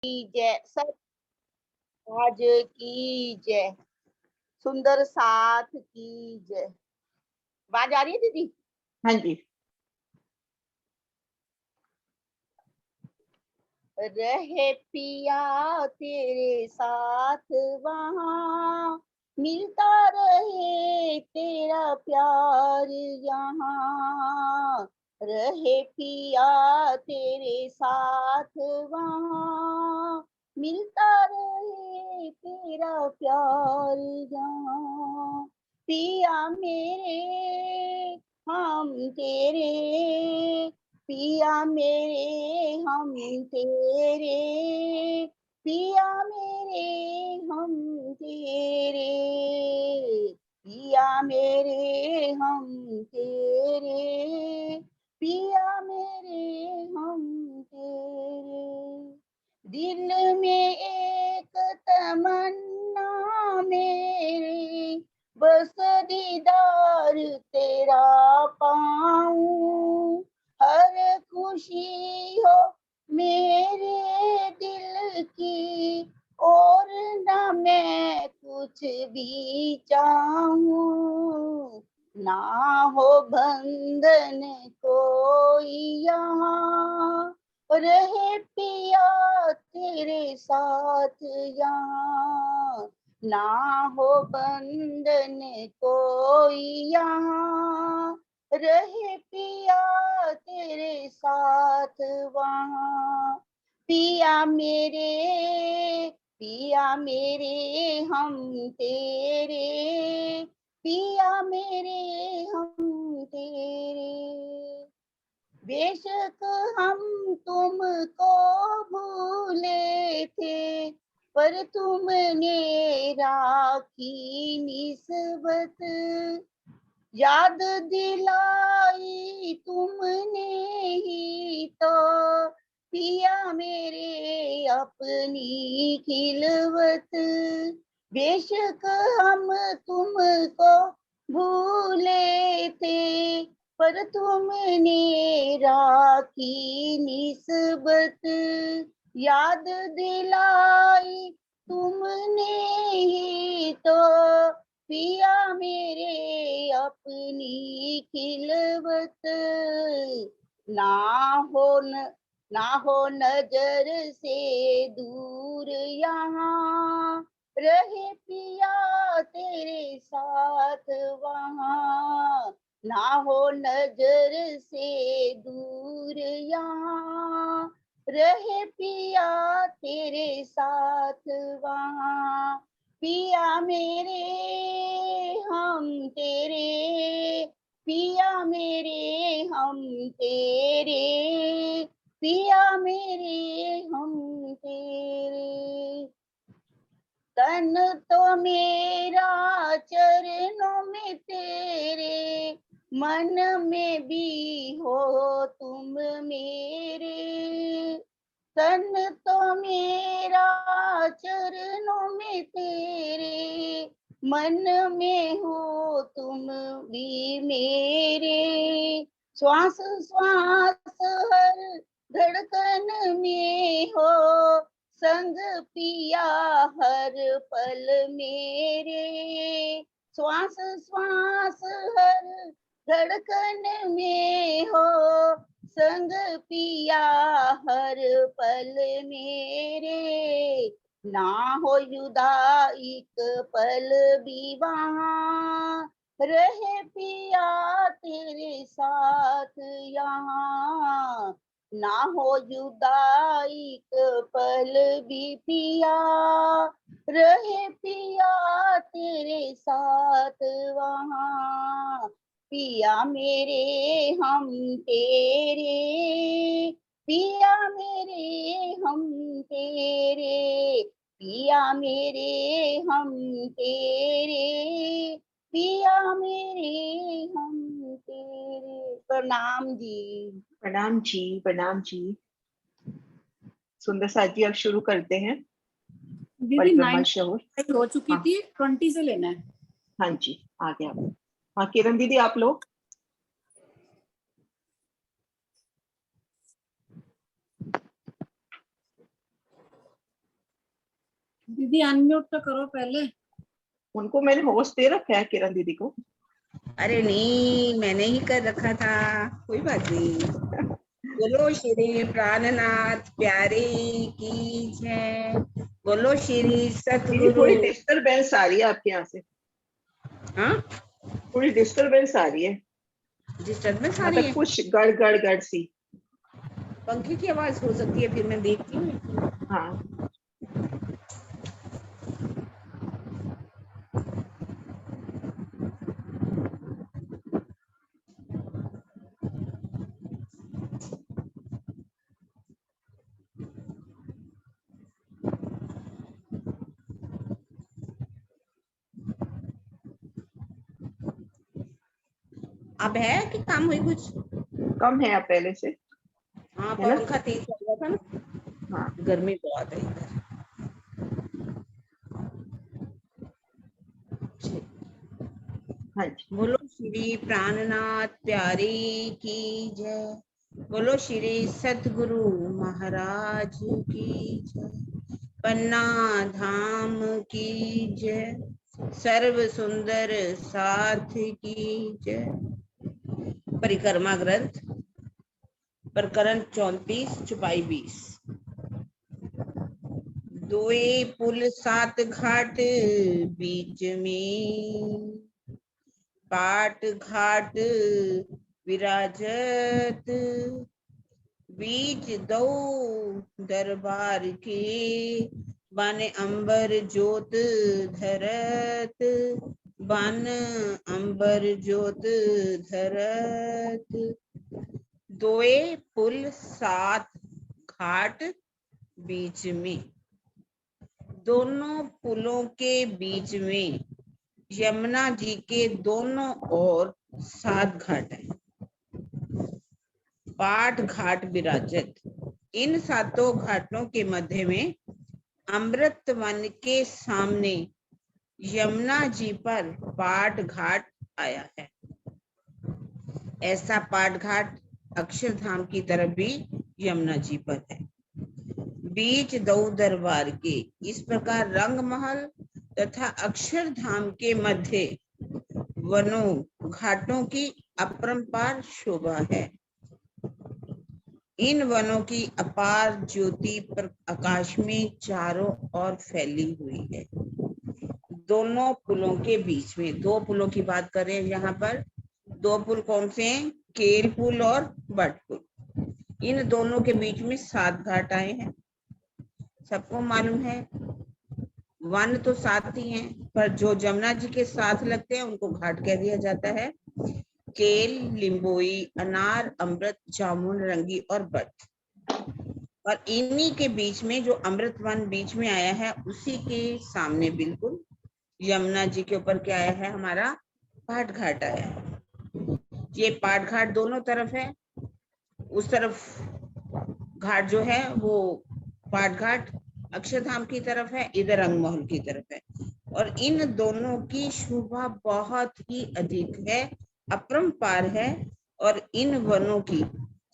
की जय, सच आज की जय, सुंदर साथ की जय। आवाज आ रही है दीदी? हाँ जी। रहे पिया तेरे साथ वहाँ, मिलता रहे तेरा प्यार यहाँ। रहे पिया तेरे साथ वहाँ, मिलता रहे तेरा प्यार यहाँ। पिया मेरे हम तेरे, पिया मेरे हम तेरे, पिया मेरे हम तेरे, पिया मेरे हम तेरे, पिया मेरे हम तेरे। दिल में एक तमन्ना मेरे, बस दीदार तेरा पाऊं। हर खुशी हो मेरे दिल की, और ना मैं कुछ भी चाहूं। ना हो बंधन कोई यहाँ, रहे पिया तेरे साथ यहाँ। ना हो बंधन कोई यहाँ, रहे पिया तेरे साथ वहाँ। पिया मेरे, पिया मेरे हम तेरे, पिया मेरे हम तेरे। बेशक हम तुमको भूले थे, पर तुमने राखी निस्बत। याद दिलाई तुमने ही तो, पिया मेरे अपनी खिलवत। बेशक हम तुमको भूले थे, पर तुमने राखी निस्बत। याद दिलाई तुमने ही तो, पिया मेरे अपनी खिलवत। ना हो ना हो नजर से दूर यहाँ, रहे पिया तेरे साथ वहाँ। ना हो नजर से दूर यहाँ, रहे पिया तेरे साथ वहाँ। पिया मेरे हम तेरे, पिया मेरे हम तेरे, पिया मेरे हम तेरे। तन तो मेरा चरणों में तेरे, मन में भी हो तुम मेरे। तन तो मेरा चरणों में तेरे, मन में हो तुम भी मेरे। श्वास श्वास हर धड़कन में हो, संग पिया हर पल मेरे। श्वास श्वास हर धड़कन में हो, संग पिया हर पल मेरे। ना हो जुदाई एक पल भी वहाँ, रहे पिया तेरे साथ यहाँ। ना हो जुदाई एक पल भी पिया, रहे पिया तेरे साथ वहाँ। पिया मेरे हम तेरे, पिया मेरे हम तेरे, पिया मेरे हम तेरे, पिया मेरे हम तेरे। प्रणाम जी। प्रणाम जी, प्रणाम जी। सुंदर साथ जी, अब शुरू करते हैं। दीदी 9 हो चुकी हाँ। थी, 20 से लेना है। हाँ जी, आ गया। हाँ किरण दीदी, आप लोग। दीदी अनम्यूट तो करो पहले। उनको मैंने होस्ट दे रखा है, किरण दीदी को। अरे नहीं, मैंने ही कर रखा था, कोई बात नहीं। बोलो श्री प्राणनाथ प्यारे की जय। बोलो श्री दीदी सतगुरु। थोड़ी डिस्टरबेंस आ रही है आपके यहाँ से, हाँ, थोड़ी डिस्टरबेंस आ रही है, डिस्टर्बेंस आ रही मतलब है। कुछ गड़ गड़ गड़ सी। पंखे की आवाज हो सकती है, फिर मैं देखती हूँ। हाँ अब है कि काम हुई कुछ? कम है अब पहले से, हाँ, है ना। पंखा तेज चल रहा था ना, हाँ गर्मी बहुत है इधर। हाँ जी। बोलो श्री प्राणनाथ प्यारे की जय। बोलो श्री सतगुरु महाराज की जय। पन्ना धाम की जय। सर्व सुंदर साथ की जय। परिक्रमा ग्रंथ प्रकरण 34 चौपाई 20। दोए पुल सात घाट बीच में, पाट घाट विराजत, बीच दो दरबार के, बन अंबर ज्योत धरत, बन अंबर ज्योत धरत। दोए पुल सात घाट बीच में, दोनों पुलों के बीच में यमुना जी के दोनों ओर 7 घाट हैं। पाट घाट विराजत, इन 7 घाटों के मध्य में अमृत वन के सामने यमुना जी पर पाट घाट आया है। ऐसा पाट घाट अक्षरधाम की तरफ भी यमुना जी पर है। बीच दो दरबार के, इस प्रकार रंग महल तथा अक्षरधाम के मध्य वनों घाटों की अपरंपार शोभा है। इन वनों की अपार ज्योति पर आकाश में चारों ओर फैली हुई है। दोनों पुलों के बीच में, 2 पुलों की बात करें यहाँ पर, 2 पुल कौन से हैं? केल पुल और बट पुल। इन दोनों के बीच में 7 घाट आए हैं। सबको मालूम है वन तो 7 ही हैं, पर जो जमुना जी के साथ लगते हैं उनको घाट कह दिया जाता है। केल, लिंबोई, अनार, अमृत, जामुन, रंगी और बट। और इन्हीं के बीच में जो अमृत वन बीच में आया है, उसी के सामने बिल्कुल यमुना जी के ऊपर क्या आया है? हमारा पाट घाट आया है। ये पाट घाट दोनों तरफ है। उस तरफ घाट जो है वो पाट घाट अक्षरधाम की तरफ है, इधर रंगमहल की तरफ है। और इन दोनों की शोभा बहुत ही अधिक है, अपरंपार है। और इन वनों की,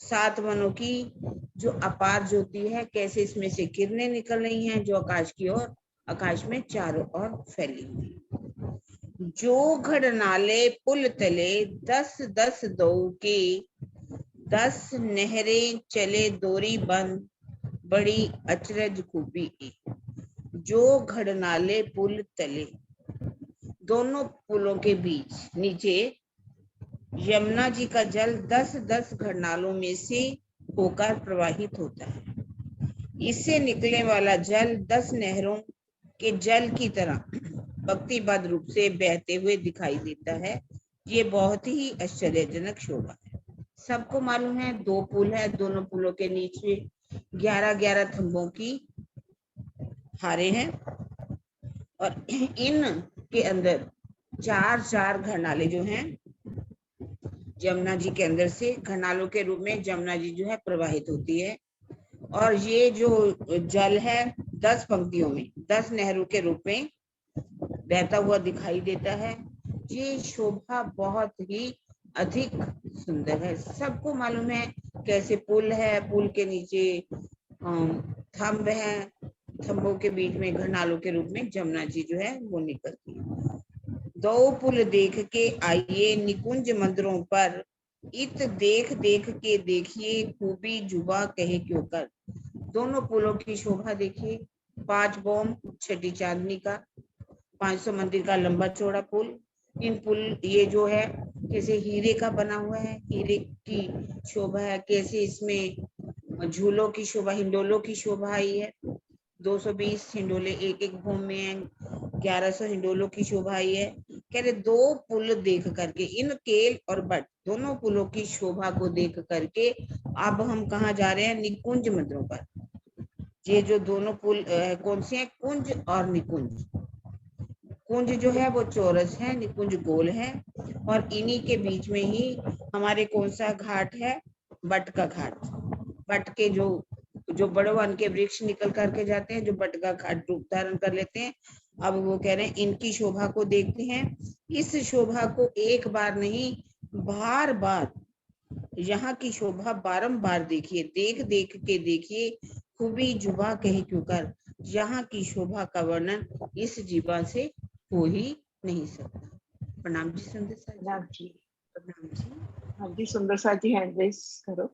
7 वनों की जो अपार ज्योति है, कैसे इसमें से किरणें निकल रही हैं जो आकाश की ओर, आकाश में चारों ओर फैली हुई। जो घड़नाले पुल तले 10-10 दो के, 10 नहरें चले दोरी बंद, बड़ी अचरज खूबी। जो घड़नाले पुल तले, दोनों पुलों के बीच नीचे यमुना जी का जल 10-10 घड़नालों में से होकर प्रवाहित होता है। इससे निकलने वाला जल 10 नहरों के जल की तरह भक्तिबद्ध रूप से बहते हुए दिखाई देता है। ये बहुत ही आश्चर्यजनक शोभा है। सबको मालूम है 2 पुल है, दोनों पुलों के नीचे 11-11 थंबों की हारे हैं और इन के अंदर 4-4 घरनाले जो हैं यमुना जी के अंदर से घरनालों के रूप में यमुना जी जो है प्रवाहित होती है। और ये जो जल है 10 पंक्तियों में 10 नहरों के रूप में बहता हुआ दिखाई देता है। ये शोभा बहुत ही अधिक सुंदर है। सबको मालूम है कैसे पुल है, पुल के नीचे थंब है, थंबों के बीच में घरनालों के रूप में जमुना जी जो है वो निकलती है। दो पुल देख के आइए निकुंज मंदिरों पर, इत देख देख के देखिए खूबी जुबा कहे क्यों कर। दोनों पुलों की शोभा देखिए, 5 बॉम छठी चांदनी का, 500 मंदिर का लंबा चौड़ा पुल। इन पुल ये जो है कैसे हीरे का बना हुआ है, हीरे की शोभा है, कैसे इसमें झूलों की शोभा, हिंडोलों की शोभा आई है। 220 हिंडोले एक एक भूम में है, 1100 हिंडोलों की शोभा आई है। कह रहे दो पुल देख करके, इन केल और बट दोनों पुलों की शोभा को देख करके अब हम कहाँ जा रहे हैं, निकुंज मंदिरों पर। ये जो दोनों पुल कौन से हैं, कुंज और निकुंज। कुंज जो है वो चौरस है, निकुंज गोल है, और इन्हीं के बीच में ही हमारे कौन सा घाट है, बट का घाट। बट के जो बड़े वन के वृक्ष निकल करके जाते हैं, जो बट का घाट रूप धारण कर लेते हैं। अब वो कह रहे हैं इनकी शोभा को देखते हैं, इस शोभा को एक बार नहीं बार बार, यहाँ की शोभा बारंबार देखिए, देख देख के देखिए खूबी जुबा कहे क्यों कर। यहाँ की शोभा का वर्णन इस जीवा से हो ही नहीं सकता। प्रणाम जी सुंदर सा जी। प्रणाम जी। प्रणाम जी। हाँ जी, सुंदर सा जी हैंड रेस करो।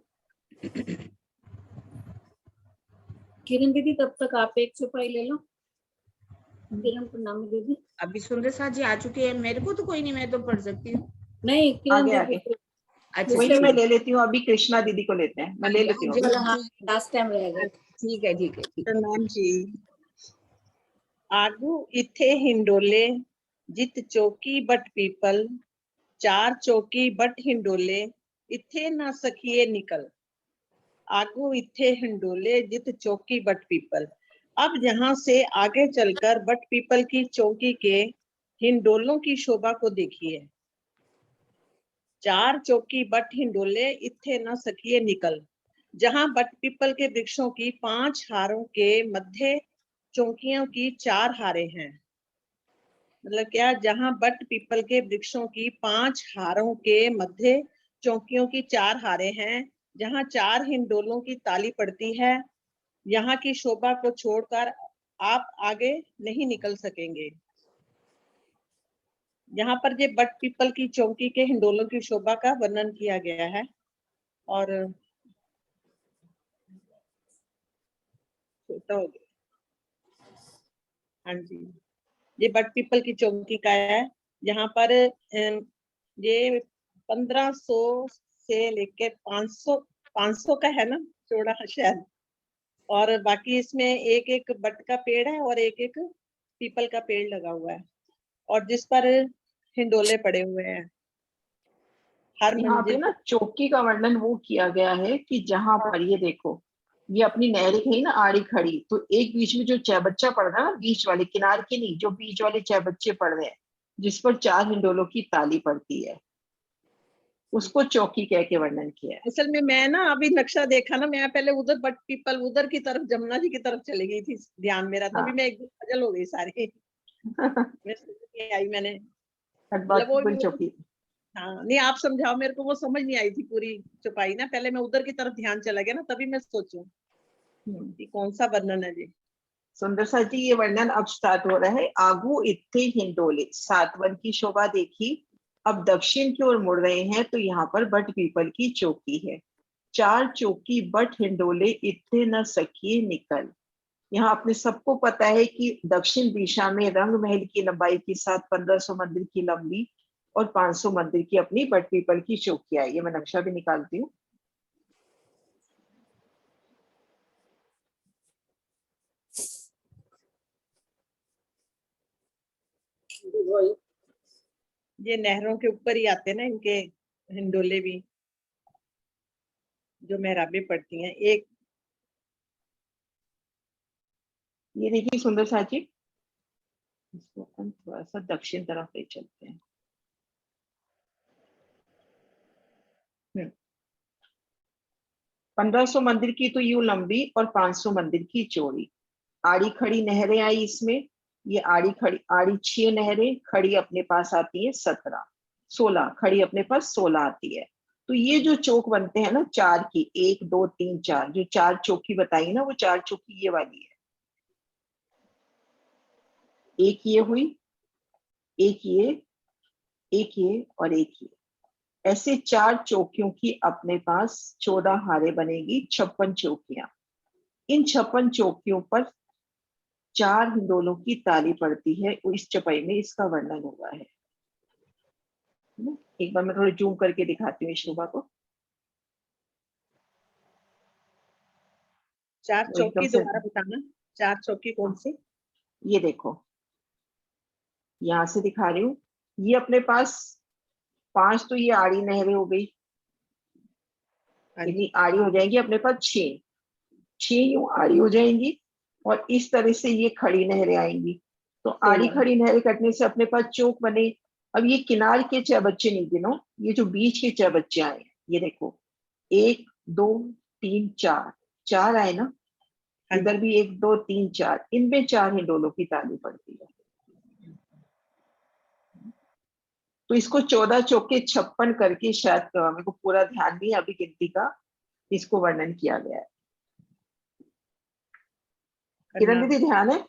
किरण दीदी तब तक आप एक छुपाई ले लो। किरण प्रणाम दीदी। अभी सुंदर सा जी आ चुके हैं, मेरे को तो कोई नहीं, मैं तो पढ़ सकती हूँ। नहीं किरण आगे दीदी आगे अच्छा कोई दूसरे नहीं, मैं ठीक ले लेती हूँ अभी। कृष्णा दीदी को लेते हैं, मैं ले लेती हूँ है। अभी। हाँ लास्ट टाइम रह गए। ठीक है ठीक है ठीक है। प्रणाम जी। आगू इथे हिंडोले, जित चौकी बट पीपल, 4 चौकी बट हिंडोले, इथे ना सखिए निकल। आगू इथे हिंडोले, जित चौकी बट पीपल। अब यहाँ से आगे चलकर बट पीपल की चौकी के हिंडोलों की शोभा को देखिए। 4 चौकी बट हिंडोले, इथे न सकिए निकल। जहाँ बट पीपल के वृक्षों की 5 हारों के मध्य चौकियों की 4 हारें हैं। मतलब क्या, जहाँ बट पीपल के वृक्षों की 5 हारों के मध्य चौकियों की 4 हारें हैं, जहाँ 4 हिंडोलों की ताली पड़ती है, यहाँ की शोभा को छोड़कर आप आगे नहीं निकल सकेंगे। यहाँ पर ये बट पीपल की चौकी के हिंडोलों की शोभा का वर्णन किया गया है। और छोटा हो गया। हाँ जी, ये बट पीपल की चौकी का है। यहाँ पर ये 1500 से लेके 500 का है ना, चौड़ा शायद। और बाकी इसमें एक एक बट का पेड़ है और एक एक पीपल का पेड़ लगा हुआ है, और जिस पर हिंडोले पड़े हुए हैं हर यहाँ पे मंजिल। ना चौकी का वर्णन वो किया गया है कि जहां पर ये देखो, ये अपनी नहर कहीं ना आड़ी खड़ी, तो एक बीच में जो चैबच्चा पड़ रहा है ना, बीच वाले किनार के नहीं, जो बीच वाले चैबच्चे पड़ रहे हैं, जिस पर 4 हिंडोलों की ताली पड़ती है, उसको चौकी कह के वर्णन किया है। असल में मैं ना अभी नक्शा देखा ना, मैं पहले उधर बट पीपल उधर की तरफ, जमुना जी की तरफ चली गई थी, ध्यान मेरा तभी हाँ। मैं एकदम पजल हो गई सारी। मैं समझ नहीं आई, मैंने मतलब बट पीपल वो चौकी। हाँ नहीं, आप समझाओ मेरे को, वो समझ नहीं आई थी पूरी छुपाई ना, पहले मैं उधर की तरफ ध्यान चला गया ना, तभी मैं सोचूं कि कौन सा वर्णन है जी। सुंदर सा जी, ये वर्णन अब स्टार्ट हो रहा है। आगू इत्थे हिंडोले, सातवन की शोभा देखी। अब दक्षिण की ओर मुड़ रहे हैं तो यहाँ पर बट पीपल की चौकी है। 4 चौकी बट हिंडोले, इत्थे न सकिए निकल। यहाँ अपने सबको पता है कि दक्षिण दिशा में रंग महल की लंबाई के साथ 1500 मंदिर की लंबी और 500 मंदिर की अपनी बट पीपल की चौकियां है। ये मैं नक्शा भी निकालती हूँ। ये नहरों के ऊपर ही आते ना इनके हिंडोले भी, जो मेहराबें पड़ती हैं। एक ये देखिए सुंदर सा जी, इसको हम थोड़ा सा दक्षिण तरफ ले चलते हैं। 1500 मंदिर की तो यूं लंबी और 500 मंदिर की चौड़ी। आड़ी खड़ी नहरें आई इसमें। ये आड़ी खड़ी, आड़ी 6 नहरें, खड़ी अपने पास आती है 17, 16 खड़ी अपने पास 16 आती है। तो ये जो चौक बनते हैं ना 4 की, 1 2 3 4, जो 4 चौकी बताई ना, वो 4 चौकी ये वाली है। एक ये हुई, एक ये और एक ये। ऐसे 4 चौकियों की अपने पास 14 हारे बनेगी, 56 चौकियां। इन 56 चौकियों पर 4 हिंडोलों की ताली पड़ती है। इस चपाई में इसका वर्णन हुआ है। एक बार मैं थोड़ा जूम करके दिखाती हूँ इस शोभा को। 4 वो एकदम चौकी से दोबारा बताना, 4 चौकी कौन सी? ये देखो, यहां से दिखा रही हूँ। ये अपने पास 5 तो ये आड़ी नहरें हो गई, हाँ जी, कितनी आड़ी हो जाएंगी अपने पास? 6 यूं आड़ी हो जाएंगी और इस तरह से ये खड़ी नहरें आएंगी। तो आड़ी 16। खड़ी नहरें कटने से अपने पास चौक बने। अब ये किनार के 6 बच्चे नहीं गिनो, ये जो बीच के 6 बच्चे आए हैं, ये देखो 1 2 3 4, 4 आए ना। हाँ इधर जी, भी 1 2 3 4, इनमें 4 हिंडोलों की ताली पड़ती है। तो इसको 14 चौके 56 करके, शायद मेरे को पूरा ध्यान नहीं है अभी गिनती का, इसको वर्णन किया गया है। किरण प्रणाम। दीदी ध्यान है?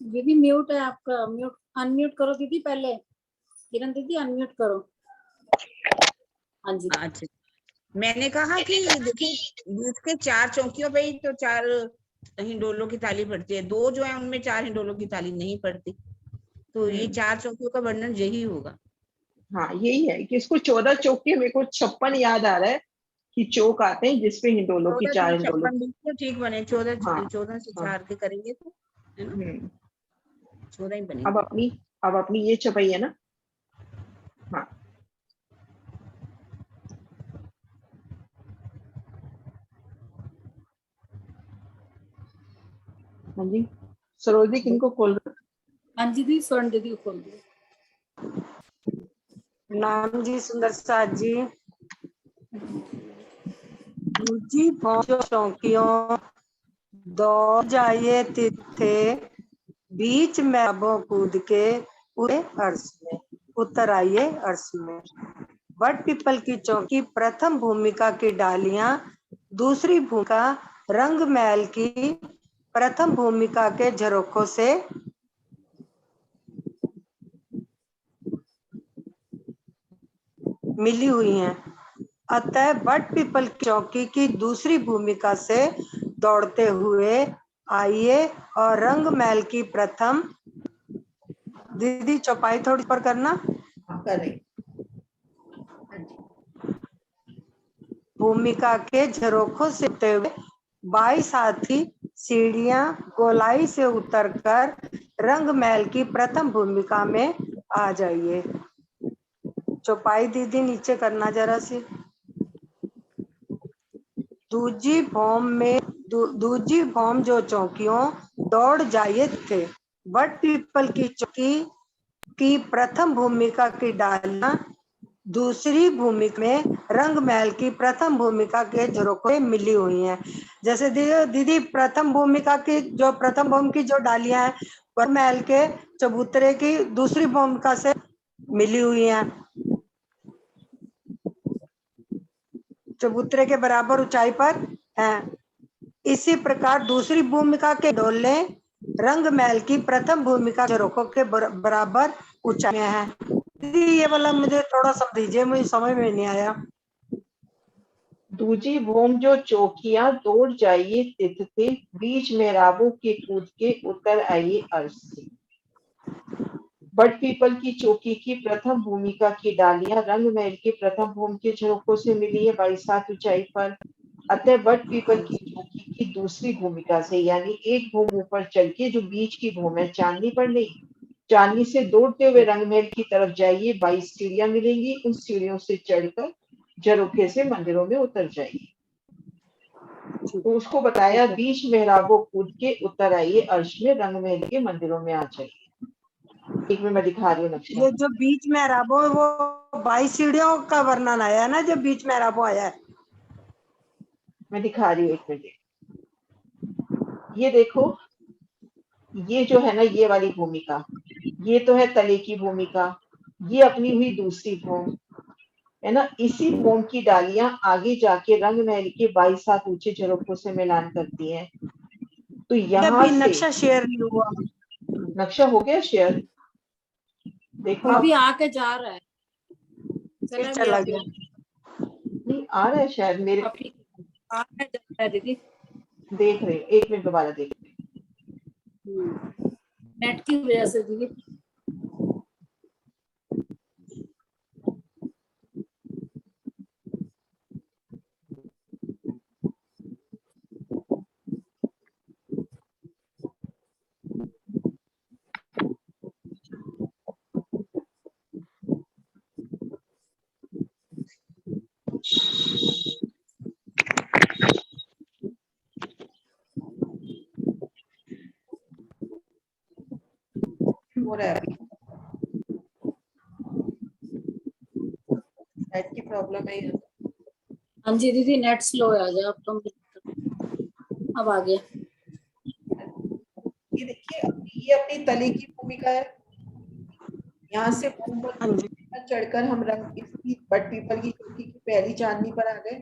दीदी म्यूट है आपका, म्यूट अनम्यूट करो दीदी पहले। किरण दीदी अनम्यूट करो। हाँ जी। अच्छा, मैंने कहा कि देखिए बीच के 4 चौकियों पे ही तो 4 हिंडोलों की ताली पड़ती है, 2 जो है उनमें 4 हिंडोलों की ताली नहीं पड़ती। तो ये 4 चौकियों का वर्णन यही होगा। हाँ यही है कि इसको 14 चौके, मेरे को 56 याद आ रहा है कि चौक आते हैं जिसपे हिंडोलों की, 14 4 से हिंडोलों। 56 बिल्कुल ठीक बने, 14 हाँ 14 से हाँ। 4 के करेंगे तो है ना, हम्म। 14 ही अब बनेंगे। अपनी अब अपनी ये चपाई है ना। हाँ हाँ जी, सरोजी किनको खोल रहे? हाँ जी दीदी, स्वर्ण दीदी को खोल दो। नाम जी सुंदर साथ जी। जी पहुंचो चौकियों, दौड़ जाइए तिथे, बीच में अबो कूद के उतरे अर्श में, उतर आइए अर्श में। बट पीपल की चौकी प्रथम भूमिका की डालियां, दूसरी भूमिका रंग महल की प्रथम भूमिका के झरोखों से मिली हुई हैं। अतः बट पीपल की चौकी की दूसरी भूमिका से दौड़ते हुए आइए और रंग महल की प्रथम, दीदी चौपाई थोड़ी पर करना, हाँ कर रही। भूमिका के झरोखों से होते हुए 22 हाथी सीढ़ियां गोलाई से उतरकर रंग महल की प्रथम भूमिका में आ जाइए। चौपाई दीदी नीचे करना जरा सी। दूजी भौम जो चौकियों दौड़ जाइए थे, बट पीपल की चौकी की प्रथम भूमिका की डालना, दूसरी भूमिका में रंग महल की प्रथम भूमिका के झरोखे मिली हुई हैं। जैसे दीदी प्रथम भूमिका की जो प्रथम भूमि की जो डालियां हैं, रंग महल के चबूतरे की दूसरी भूमिका से मिली हुई हैं, चबूतरे के बराबर ऊंचाई पर हैं। इसी प्रकार दूसरी भूमिका के डोले रंग महल की प्रथम भूमिका झरोखों के बराबर ऊंचाई में हैं। दीदी ये वाला मुझे थोड़ा समझिए, मुझे समझ में नहीं आया। दूजी भूम जो चौकियां दौड़ जाइए तिथ थे, बीच मेहराबों के कूद के उतर आइए अर्श से। बट पीपल की चौकी की प्रथम भूमिका की डालियां रंग महल के प्रथम भूमि के झरोखों से मिली है 22 हाथ ऊंचाई पर। अतः बट पीपल की चौकी की दूसरी भूमिका से, यानी एक भूमि ऊपर चल के, जो बीच की भूमि है चांदनी पर नहीं, चांदनी से दौड़ते हुए रंग महल की तरफ जाइए, 22 सीढ़ियां मिलेंगी, उन सीढ़ियों से चढ़कर झरोखे से मंदिरों में उतर जाइए। तो उसको बताया बीच मेहराबों कूद के उतर आइए अर्श में, रंग महल के मंदिरों में आ जाइए। एक में मैं दिखा रही हूँ नक्शा। ये जो बीच में अराबो है वो 22 सीढ़ियों का वर्णन आया है ना, जो बीच में अराबो आया है। मैं दिखा रही हूँ, एक मिनट। ये देखो, ये जो है ना, ये वाली भूमिका, ये तो है तले की भूमिका, ये अपनी हुई दूसरी भूमि, है ना। इसी भूम की डालियां आगे जाके रंग महल के 22 हाथ ऊंचे झरोखों से मिलान करती हैं। तो यहाँ अभी से नक्शा शेयर नहीं हुआ। नक्शा हो गया शेयर, देखो अभी आप। आके जा रहा है, फिर चला चला गया गया। नहीं आ रहा है शायद मेरे, अभी आके जा रहा है दीदी। देख रहे हैं, 1 मिनट दोबारा देख रहे नेट की वजह से दीदी। हो रहा है अभी, नेट की प्रॉब्लम है यहाँ। हाँ जी दीदी, नेट स्लो है आज, अब आ गया। ये देखिए, ये अपनी तले की भूमिका है। यहाँ से भूम पर हाँ जी। चढ़कर हम रंग इसकी बट पीपल की चौकी की पहली चांदनी पर आ गए।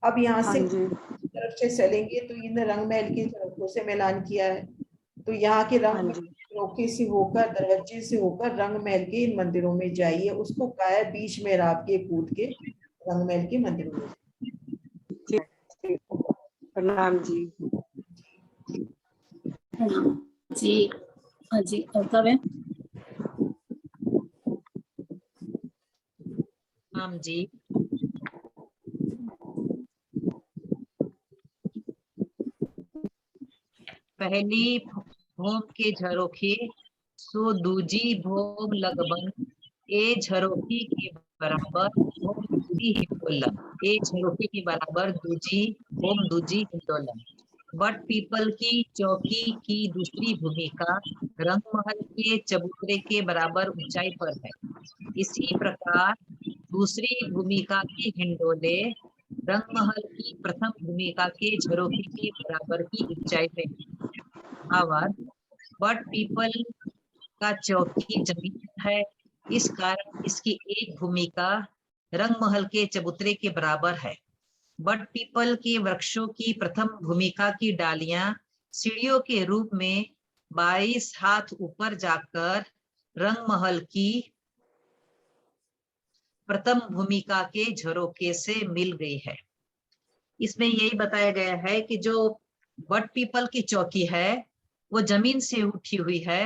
अब यहाँ हाँ से जी। तरफ से चलेंगे तो इन रंग महल के झरोखों से मिलान किया है। तो यहाँ के हाँ रंग जी। झरोखे से होकर, दरवाजे से होकर रंग महल के इन मंदिरों में जाइए। उसको कहा है बीच में रात के कूद के रंग महल के मंदिरों में। प्रणाम जी। जी हाँ जी, कब है? राम जी। पहली भोम के झरोखे सो दूजी भोम लगभग ए झरोखी के बराबर भोम दूजी हिंडोला। ए झरोखे के बराबर दूजी भोम दूजी हिंडोला। बट पीपल की चौकी की दूसरी भूमिका रंगमहल के चबूतरे के बराबर ऊंचाई पर है। इसी प्रकार दूसरी भूमिका के हिंडोले रंगमहल की प्रथम भूमिका के झरोखे के बराबर की ऊंचाई पे भावार्थ, बट पीपल का चौकी जमीन है, इस कारण इसकी एक भूमिका रंगमहल के चबूतरे के बराबर है। बट पीपल के वृक्षों की प्रथम भूमिका की डालियां सीढ़ियों के रूप में 22 हाथ ऊपर जाकर रंगमहल की प्रथम भूमिका के झरोखे से मिल गई है। इसमें यही बताया गया है कि जो बट पीपल की चौकी है वो जमीन से उठी हुई है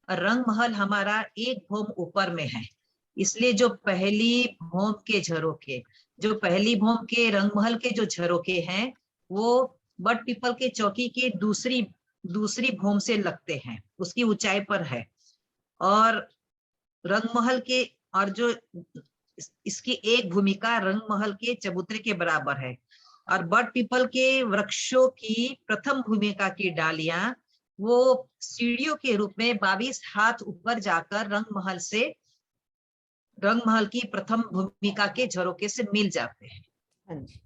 और रंगमहल हमारा एक भोम ऊपर में है। इसलिए जो पहली भोम के झरोखे, जो पहली भोम के रंगमहल के जो झरोखे हैं वो बट पीपल के चौकी के दूसरी भोम से लगते हैं, उसकी ऊंचाई पर है। और रंगमहल के और जो इसकी एक भूमिका रंगमहल के चबूतरे के बराबर है। और बट पीपल के वृक्षों की प्रथम भूमिका की डालियां वो सीढ़ियों के रूप में 22 हाथ ऊपर जाकर रंगमहल की प्रथम भूमिका के झरोखे से मिल जाते हैं। हाँ जी,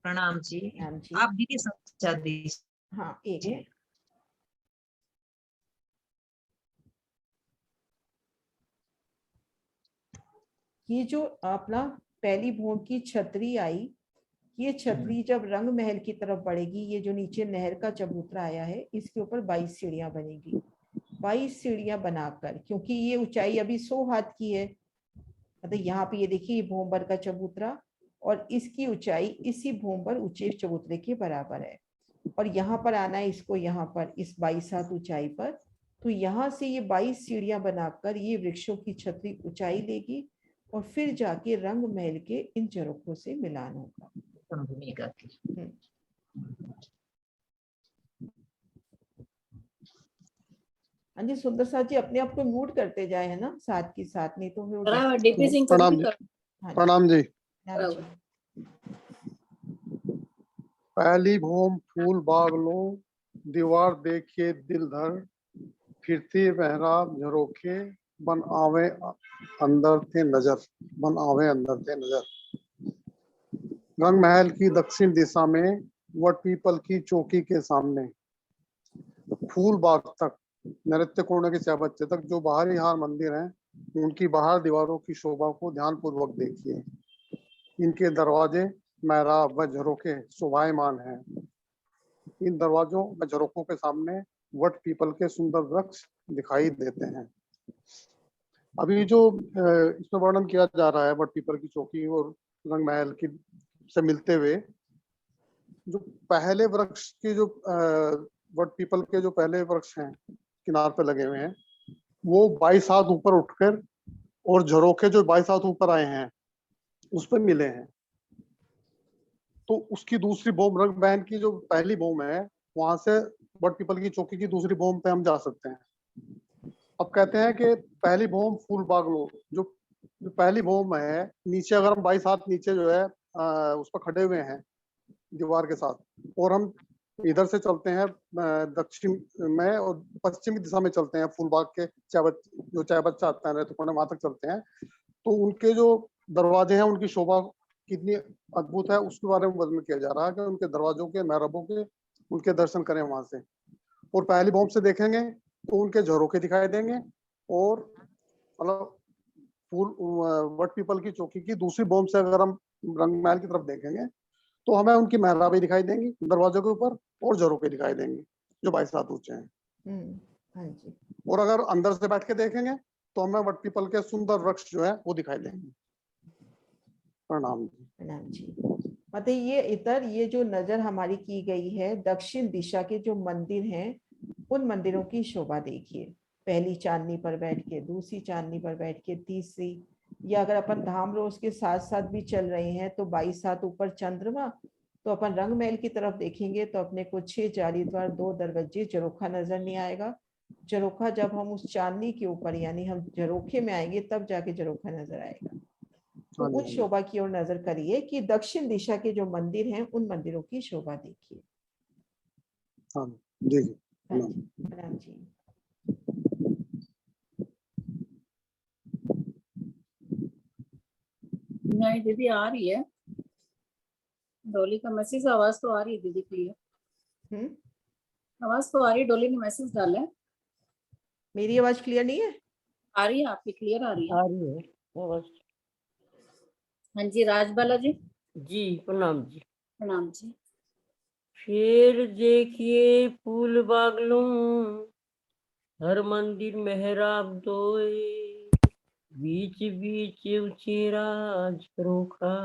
प्रणाम जी। प्रणाम जी। आप दीदी समझा दीजिए। हाँ, एक है। ये जो अपना पहली भोम की छतरी आई, ये छतरी जब रंग महल की तरफ बढ़ेगी, ये जो नीचे नहर का चबूतरा आया है इसके ऊपर 22 सीढ़ियां बनेगी। 22 सीढ़ियां बनाकर, क्योंकि ये ऊंचाई अभी 100 हाथ की है, मतलब यहाँ पे ये देखिए भोमबर का चबूतरा और इसकी ऊंचाई इसी भोमबर ऊंचे चबूतरे के बराबर है। और यहाँ पर आना है इसको, यहाँ पर इस 22 हाथ ऊंचाई पर। तो यहाँ से ये 22 सीढ़ियां बनाकर ये वृक्षों की छतरी ऊंचाई लेगी और फिर जाके रंग महल के इन झरोखों से मिलान होगा। भूमिका की। हाँ जी, सुंदर साथ जी अपने आप को म्यूट करते जाए, है ना, साथ की साथ, नहीं तो फिर डीपी सिंह प्रणाम जी। हाँ प्रणाम जी। हाँ जी। पहली भूम फूल बाग लो, दीवार देखिए दिल धर, फिरती मेहराब झरोखे, बन आवे अंदर थे नजर, बन आवे अंदर थे नजर। रंग महल की दक्षिण दिशा में वट पीपल की चौकी के सामने फूल बाग तक, नृत्य कोण के चाबच्चे तक जो बाहरी हार मंदिर हैं उनकी बाहर दीवारों की शोभा को ध्यानपूर्वक देखिए। इनके दरवाजे, मेहराब व झरोखे शोभायमान हैं। इन दरवाजों व झरोखों के सामने वट पीपल के सुंदर वृक्ष दिखाई देते हैं। अभी जो इसमें वर्णन किया जा रहा है वट पीपल की चौकी और रंग महल की से मिलते हुए, जो पहले वृक्ष के जो वट पीपल के जो पहले वृक्ष हैं किनार पे लगे हुए हैं, वो 22 हाथ ऊपर उठकर, और झरोखे जो 22 हाथ ऊपर आए हैं उस पर मिले हैं। तो उसकी दूसरी बॉम्ब, रंग महल की जो पहली बॉम्ब है, वहां से वट पीपल की चौकी की दूसरी बॉम्ब पे हम जा सकते हैं। अब कहते हैं कि पहली बॉम्ब फूल बागलो, जो पहली बॉम्ब है, नीचे अगर हम 22 हाथ नीचे जो है उस पर खड़े हुए हैं दीवार के साथ, और हम इधर से चलते हैं दक्षिण में और पश्चिमी दिशा में चलते हैं, फूलबाग के चाय बच्चा आता है तो वहां तक चलते हैं, तो उनके जो दरवाजे हैं उनकी शोभा कितनी अद्भुत है उसके बारे में वर्णन किया जा रहा है कि उनके दरवाजों के, मेहराबों के, उनके दर्शन करें वहां से। और पहली बॉम्ब से देखेंगे तो उनके झरोखे दिखाई देंगे, और मतलब फूल वट पीपल की चौकी की दूसरी बॉम्ब से अगर हम रंग महल की तरफ देखेंगे तो हमें उनकी मेहराबें दिखाई देंगी दरवाजों के ऊपर, और झरोखे दिखाई देंगे जो 22 हाथ ऊंचे हैं। हाँ जी। और अगर अंदर से बैठ के देखेंगे तो हमें वट पीपल के सुंदर वृक्ष जो है वो दिखाई देंगे। प्रणाम जी। प्रणाम जी। मतलब ये इधर ये जो नजर हमारी की गई है, दक्षिण दिशा के जो मंदिर हैं उन मंदिरों की शोभा देखिए। पहली चांदनी पर बैठ के, दूसरी चांदनी पर बैठ के, तीसरी, या अगर अपन धाम रोज के साथ साथ भी चल रहे हैं तो 22 हाथ ऊपर चंद्रमा, तो अपन रंग महल की तरफ देखेंगे तो अपने को 6 जाली द्वार, 2 दरवाजे, झरोखा नजर नहीं आएगा। झरोखा जब हम उस चांदनी के ऊपर यानी हम झरोखे में आएंगे तब जाके झरोखा नजर आएगा। तो उस शोभा की ओर नजर करिए कि दक्षिण दिशा के जो मंदिर हैं उन मंदिरों की शोभा देखिए। हाँ जी। प्रणाम जी। नहीं दीदी आ रही है, डोली का मैसेज, आवाज तो आ रही है दीदी क्लियर। आवाज तो आ रही है, डोली ने मैसेज डाला है। मेरी आवाज क्लियर नहीं है? आ रही है, आपकी क्लियर आ रही है। आ रही है आवाज। हाँ जी, राजबाला जी। जी प्रणाम जी। प्रणाम जी। फिर देखिए फूल बागलों, हर मंदिर मेहराब दोए, बीच बीच उचेरा झरोखा,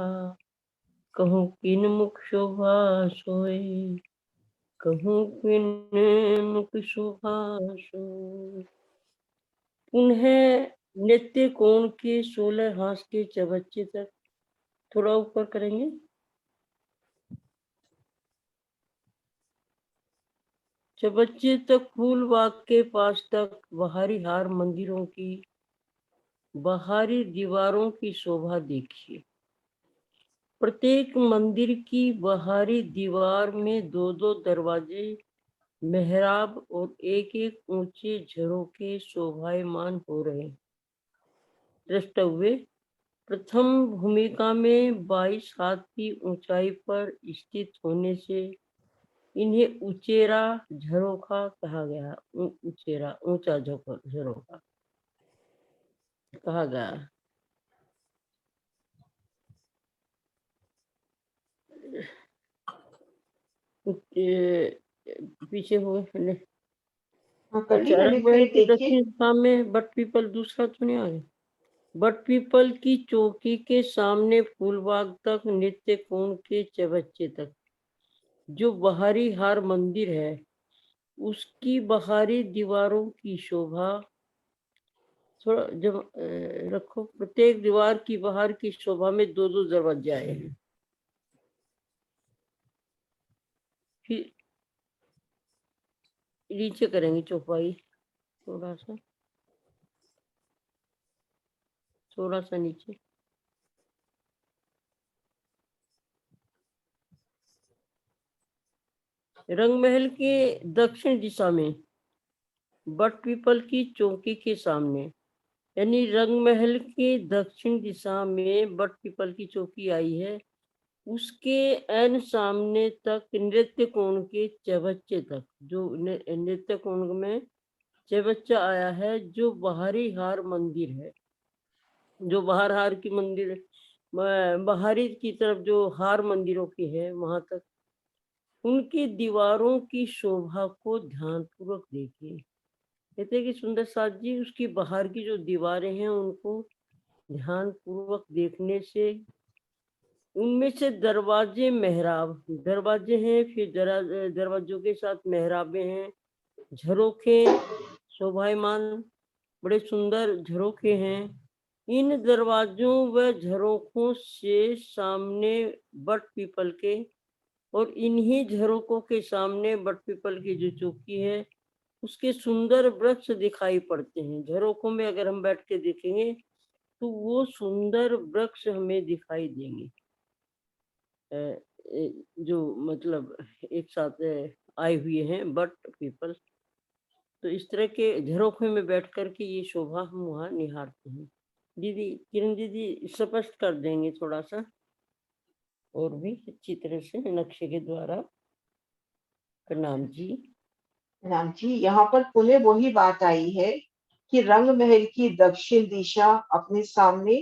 कहूँ किन मुख शोभा सोए, कहूँ किन मुख शोभा सोए। उन्हें नित्य कोण के 16 हाथ के चबच्चे तक, थोड़ा ऊपर करेंगे, चबच्चे तक फूल बाग के पास तक बाहरी हार मंदिरों की बाहरी दीवारों की शोभा देखिए। प्रत्येक मंदिर की बाहरी दीवार में 2-2 दरवाजे, मेहराब और एक-एक ऊंचे झरोखे शोभायमान हो रहे हैं। द्रष्टव्य, प्रथम भूमिका में 22 हाथ की ऊंचाई पर स्थित होने से इन्हें उचेरा झरोखा कहा गया। उचेरा, ऊंचा झरोखा कहा गया। पीछे हुए अली महल फिर की देखिए। दक्षिण दिशा में बट पीपल दूसरा तो नहीं आ गया। बट पीपल की चौकी के सामने फूलबाग तक, नित्य कोण के चबच्चे तक, जो बाहरी हार मंदिर है उसकी बाहरी दीवारों की शोभा, थोड़ा जब रखो, प्रत्येक दीवार की बाहर की शोभा में 2-2 दरवाजे आए हैं। फिर नीचे करेंगे चौपाई, थोड़ा सा नीचे। रंग महल के दक्षिण दिशा में बट पीपल की चौकी के सामने, यानी रंग महल के दक्षिण दिशा में बट पीपल की चौकी आई है, उसके एन सामने तक नृत्य कोण के चबच्चे तक, जो नृत्य कोण में चबच्चा आया है, जो बाहरी हार मंदिर है, जो बाहर हार की मंदिर, बाहरी की तरफ जो हार मंदिरों की है वहां तक, उनकी दीवारों की शोभा को ध्यानपूर्वक देखिए। कहते हैं कि सुंदर साथ जी उसकी बाहर की जो दीवारें हैं उनको ध्यानपूर्वक देखने से, उनमें से दरवाजे मेहराब, दरवाजे हैं, फिर दरवाजों के साथ मेहराबे हैं, झरोखे शोभायमान, बड़े सुंदर झरोखे हैं। इन दरवाजों व झरोखों से सामने बट पीपल के, और इन्हीं झरोकों के सामने बट पीपल की जो चौकी है उसके सुंदर वृक्ष दिखाई पड़ते हैं। झरोकों में अगर हम बैठ के देखेंगे तो वो सुंदर वृक्ष हमें दिखाई देंगे, जो मतलब एक साथ आए हुए हैं बट पीपल। तो इस तरह के झरोखे में बैठ कर के ये शोभा हम वहाँ निहारते हैं। दीदी किरण दीदी स्पष्ट कर देंगे थोड़ा सा और भी अच्छी तरह से नक्शे के द्वारा। प्रणाम जी। राम जी, यहाँ पर पुनः वही बात आई है कि रंग महल की दक्षिण दिशा अपने सामने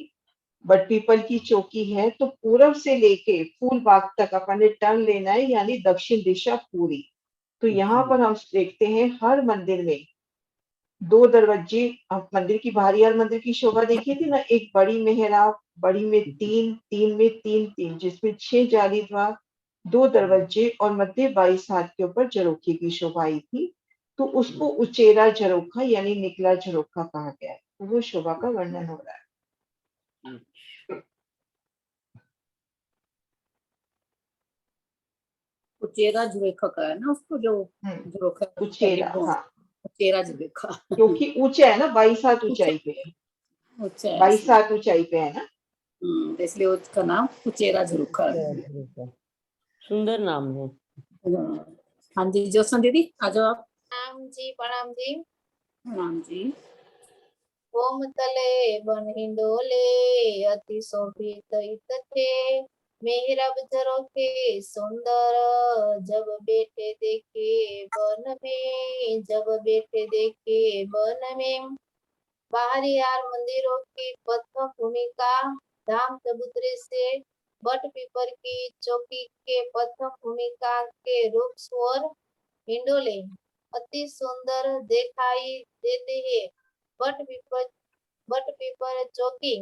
बट पीपल की चौकी है, तो पूरब से लेके फूल बाग तक अपन ने टर्न लेना है, यानी दक्षिण दिशा पूरी। तो यहाँ पर हम देखते हैं हर मंदिर में दो दरवाजे। अब मंदिर की बाहरी हर मंदिर की शोभा देखी थी ना, एक बड़ी मेहराब, बड़ी में तीन, तीन में तीन तीन, जिसमें 6 जाली द्वार, 2 दरवाजे और मध्य 22 हाथ के ऊपर झरोखे की शोभा आई थी। तो उसको उचेरा झरोखा यानी निकला झरोखा कहा गया है। तो वो शोभा का वर्णन हो रहा है। उचेरा झुरेखा का है ना उसको, जो झुरोखा उचेरा, हाँ, उचेरा झुरेखा क्योंकि ऊंचा है ना, 22 हाथ ऊंचाई पे है, ऊंचा है 22 हाथ ऊंचाई पे है ना, इसलिए उसका नाम उचेरा झुरेखा है। सुंदर नाम है। हाँ जी ज्योत्सना दीदी आ जाओ आप। प्रणाम जी, प्रणाम जी। प्रणाम जी। होम तले बन हिंडोले, अति शोभित इत थे, मेहरब झरोखे सुंदर, जब बैठे देखे वन में, जब बैठे देखे वन में। बाहरी हार मंदिरों की पथ भूमिका, धाम चबूतरे से बट पीपर की चौकी के पथ भूमिका के रूप और हिंडोले अति सुंदर दिखाई देते हैं। बट पीपर चौकी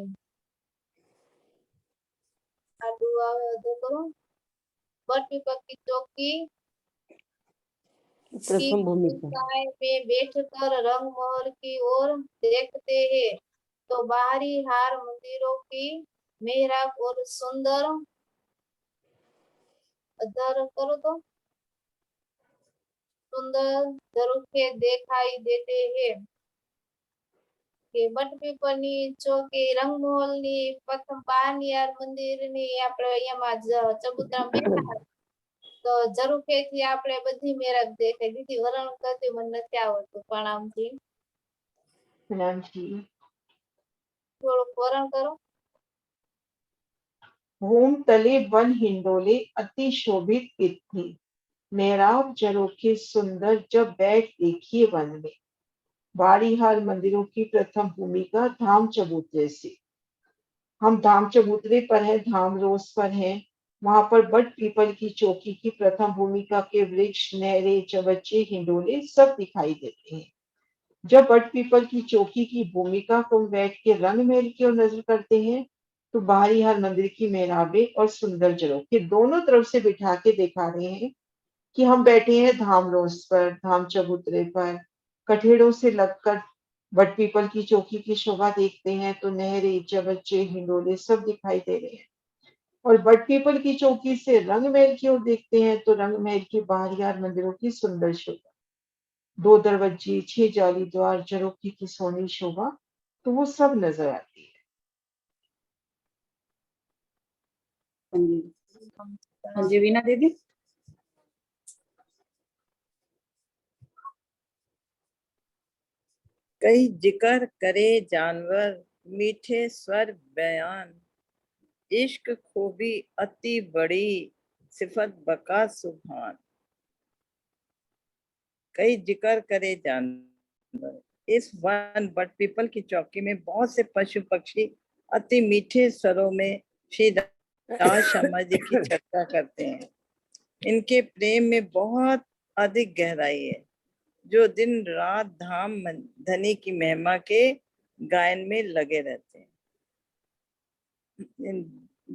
बट पीपर की चौकी प्रथम भूमिका में बैठकर रंग महल की ओर देखते हैं, तो बाहरी हार मंदिरों की मेहराब और सुंदर करो तो सुंदर झरोखे दिखाई देते हैं। કે બટ પીપલની ચોકી રંગમહોલની પ્રથમ બહારની યાર મંદિરની આપણે અહીંયામાં ચબુતરા બેઠા તો ઝરૂખેથી આપણે બધી મેરાબ દેખાય દીદી વરણ કરતી મને નથી આવડતું પ્રણામજી प्रणाम जी। થોડુંક વરણ કરો। होम तले वन हिंडोले अति शोभित इत थी, मेहराब झरोखे सुंदर, जब बैठ देखिए वन में। बाड़ी हार मंदिरों की प्रथम भूमिका धाम चबूतरे से। हम धाम चबूतरे पर है, धाम रोज पर है, वहां पर बट पीपल की चौकी की प्रथम भूमिका के वृक्ष, नहरे, चबच्चे, हिंडोले सब दिखाई देते हैं। जब बट पीपल की चौकी की भूमिका को बैठ के रंग महल की ओर नजर करते हैं, तो बाहरी हर मंदिर की मेहराबे और सुंदर झरोखे दोनों तरफ से बिठा के दिखा रहे हैं कि हम बैठे हैं धाम रोज पर, धाम चबूतरे पर। कठेड़ों से लगकर बट पीपल की चौकी की शोभा देखते हैं, तो नहरे, चबच्चे, हिंडोले सब दिखाई दे रहे हैं। और बट पीपल की चौकी से रंग महल की ओर देखते हैं, तो रंग महल के बाहरी हार मंदिरों की सुंदर शोभा, 2 दरवाजे, 6 जाली द्वार, झरोखे की सोनी शोभा, तो वो सब नजर आती है। हाँ जी वीना दीदी। कई जिक्र करे जानवर, मीठे स्वर बयान, इश्क खूबी अति बड़ी, सिफत बका सुभान। कई जिक्र करे जानवर, जानवर। इस वन बट पीपल की चौकी में बहुत से पशु पक्षी अति मीठे स्वरों में श्री राज शर्मा जी की चर्चा करते हैं। इनके प्रेम में बहुत अधिक गहराई है, जो दिन रात धाम धनी की महिमा के गायन में लगे रहते हैं।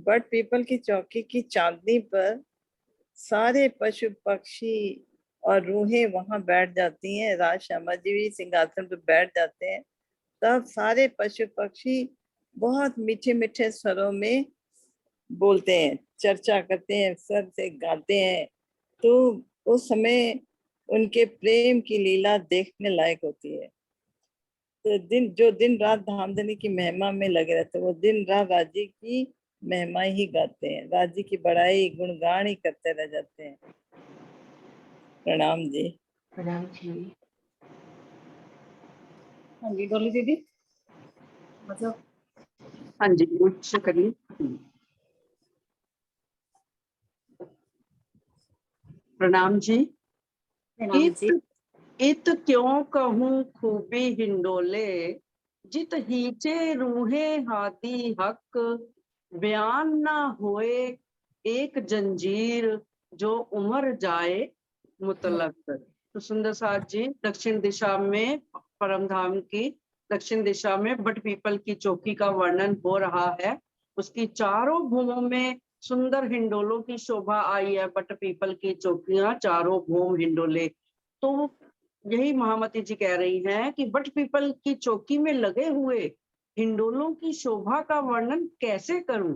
बट पीपल की चौकी की चांदनी पर सारे पशु पक्षी और रूहें वहां बैठ जाती हैं। राज शर्मा जी भी सिंहासन पर बैठ जाते हैं। तब सारे पशु पक्षी बहुत मीठे मीठे स्वरों में बोलते हैं, चर्चा करते हैं, सर से गाते हैं। तो उस समय उनके प्रेम की लीला देखने लायक होती है। तो जो दिन रात धामधनी की महिमा में लगे रहते हैं, वो दिन रात राजी की महिमा ही गाते हैं, राजी की बड़ाई गुणगान ही करते रह जाते हैं। प्रणाम जी। प्रणाम जी। हाँ जी डोली दीदी, मतलब हाँ जी मुझसे करिए। प्रणाम जी। प्रणाम जी। इत क्यों कहूँ खूबी हिंडोले, जित हीचे रूहे हाथी हक, बयान ना होए एक जंजीर, जो उमर जाए मुतलक। तो सुंदर साथ जी दक्षिण दिशा में परमधाम की दक्षिण दिशा में बट पीपल की चौकी का वर्णन हो रहा है। उसकी चारों भूमों में सुंदर हिंडोलों की शोभा आई है। बट पीपल की चौकियां चारों भूम हिंडोले। तो यही महामती जी कह रही हैं कि बट पीपल की चौकी में लगे हुए हिंडोलों की शोभा का वर्णन कैसे करूं,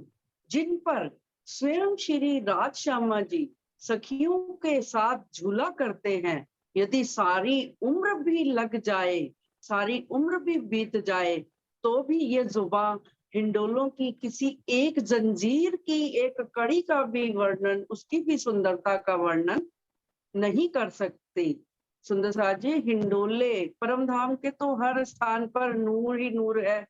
जिन पर स्वयं श्री राज श्यामा जी सखियों के साथ झूला करते हैं। यदि सारी उम्र भी लग जाए, सारी उम्र भी बीत जाए, तो भी ये जुबान हिंडोलों की किसी एक जंजीर की एक कड़ी का भी वर्णन, उसकी भी सुंदरता का वर्णन नहीं कर सकती। सुंदर साथ जी हिंडोले परमधाम के तो हर स्थान पर नूर ही नूर है,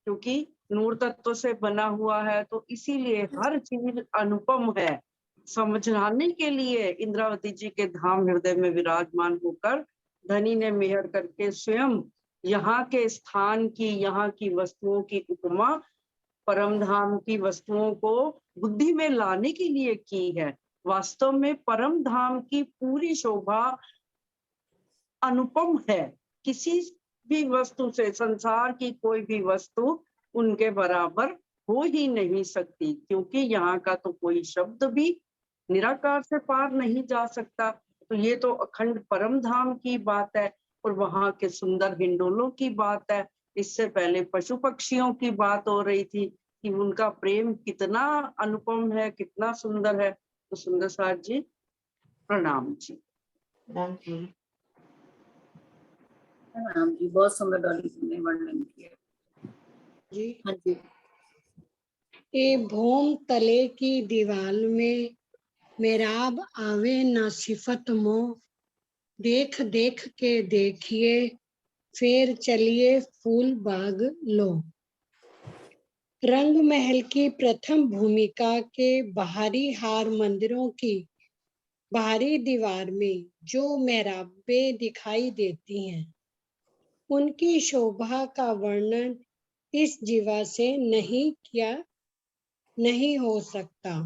क्योंकि नूर तत्व से बना हुआ है, तो इसीलिए हर चीज अनुपम है। समझाने के लिए इंद्रावती जी के धाम हृदय में विराजमान होकर धनी ने मेहर करके स्वयं यहाँ के स्थान की, यहाँ की वस्तुओं की उपमा परमधाम की वस्तुओं को बुद्धि में लाने के लिए की है। वास्तव में परम धाम की पूरी शोभा अनुपम है। किसी भी वस्तु से, संसार की कोई भी वस्तु उनके बराबर हो ही नहीं सकती, क्योंकि यहाँ का तो कोई शब्द भी निराकार से पार नहीं जा सकता। तो ये तो अखंड परम धाम की बात है, और वहां के सुंदर हिंडोलों की बात है। इससे पहले पशु पक्षियों की बात हो रही थी कि उनका प्रेम कितना अनुपम है, कितना सुंदर है। तो सुंदर साथ जी प्रणाम जी। प्रणाम जी। प्रणाम जी, बहुत सुंदर डॉली जी ने वर्णन किया जी। हाँ जी। ए भूम तले की दीवाल में मेराब आवे न सिफत मोह, देख देख के देखिए फिर चलिए फूल बाग लो। रंग महल की प्रथम भूमिका के बाहरी हार मंदिरों की बाहरी दीवार में जो मेहराबें दिखाई देती हैं, उनकी शोभा का वर्णन इस जीवा से नहीं हो सकता।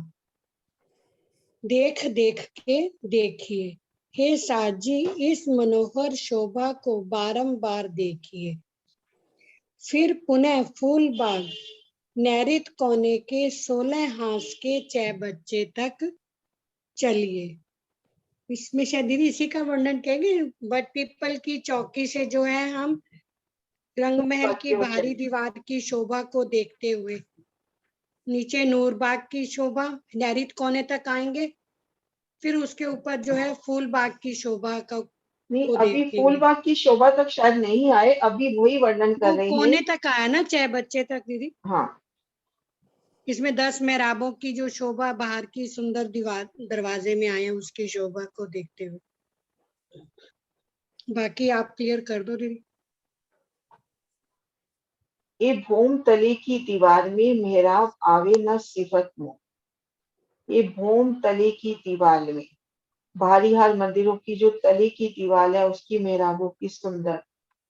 देख देख के देखिए, हे साजी इस मनोहर शोभा को बारंबार देखिए। फिर पुनः फूल बाग नैऋत कोने के 16 हांस के चौबच्चे तक चलिए। इसमें शायद दीदी इसी का वर्णन करेंगे। बट पीपल की चौकी से जो है हम रंग महल की बाहरी दीवार की शोभा को देखते हुए नीचे नूरबाग की शोभा नैऋत कोने तक आएंगे, फिर उसके ऊपर जो है फूल बाग की शोभा का नहीं, अभी फूल बाग की शोभा तक शायद नहीं आए, अभी वही वर्णन कर रहे हैं। कोने तक आया ना, 6 बच्चे तक दीदी। हाँ, इसमें 10 मेहराबों की जो शोभा बाहर की सुंदर दीवार दरवाजे में आए, उसकी शोभा को देखते हुए। बाकी आप क्लियर कर दो दीदी। ये भूम तले की दीवार में मेहराब आवे न सिफत मोह। ये भूम तले की दीवार में बाहरी हाल मंदिरों की जो तले की दीवार है, उसकी मेहराबों की सुंदर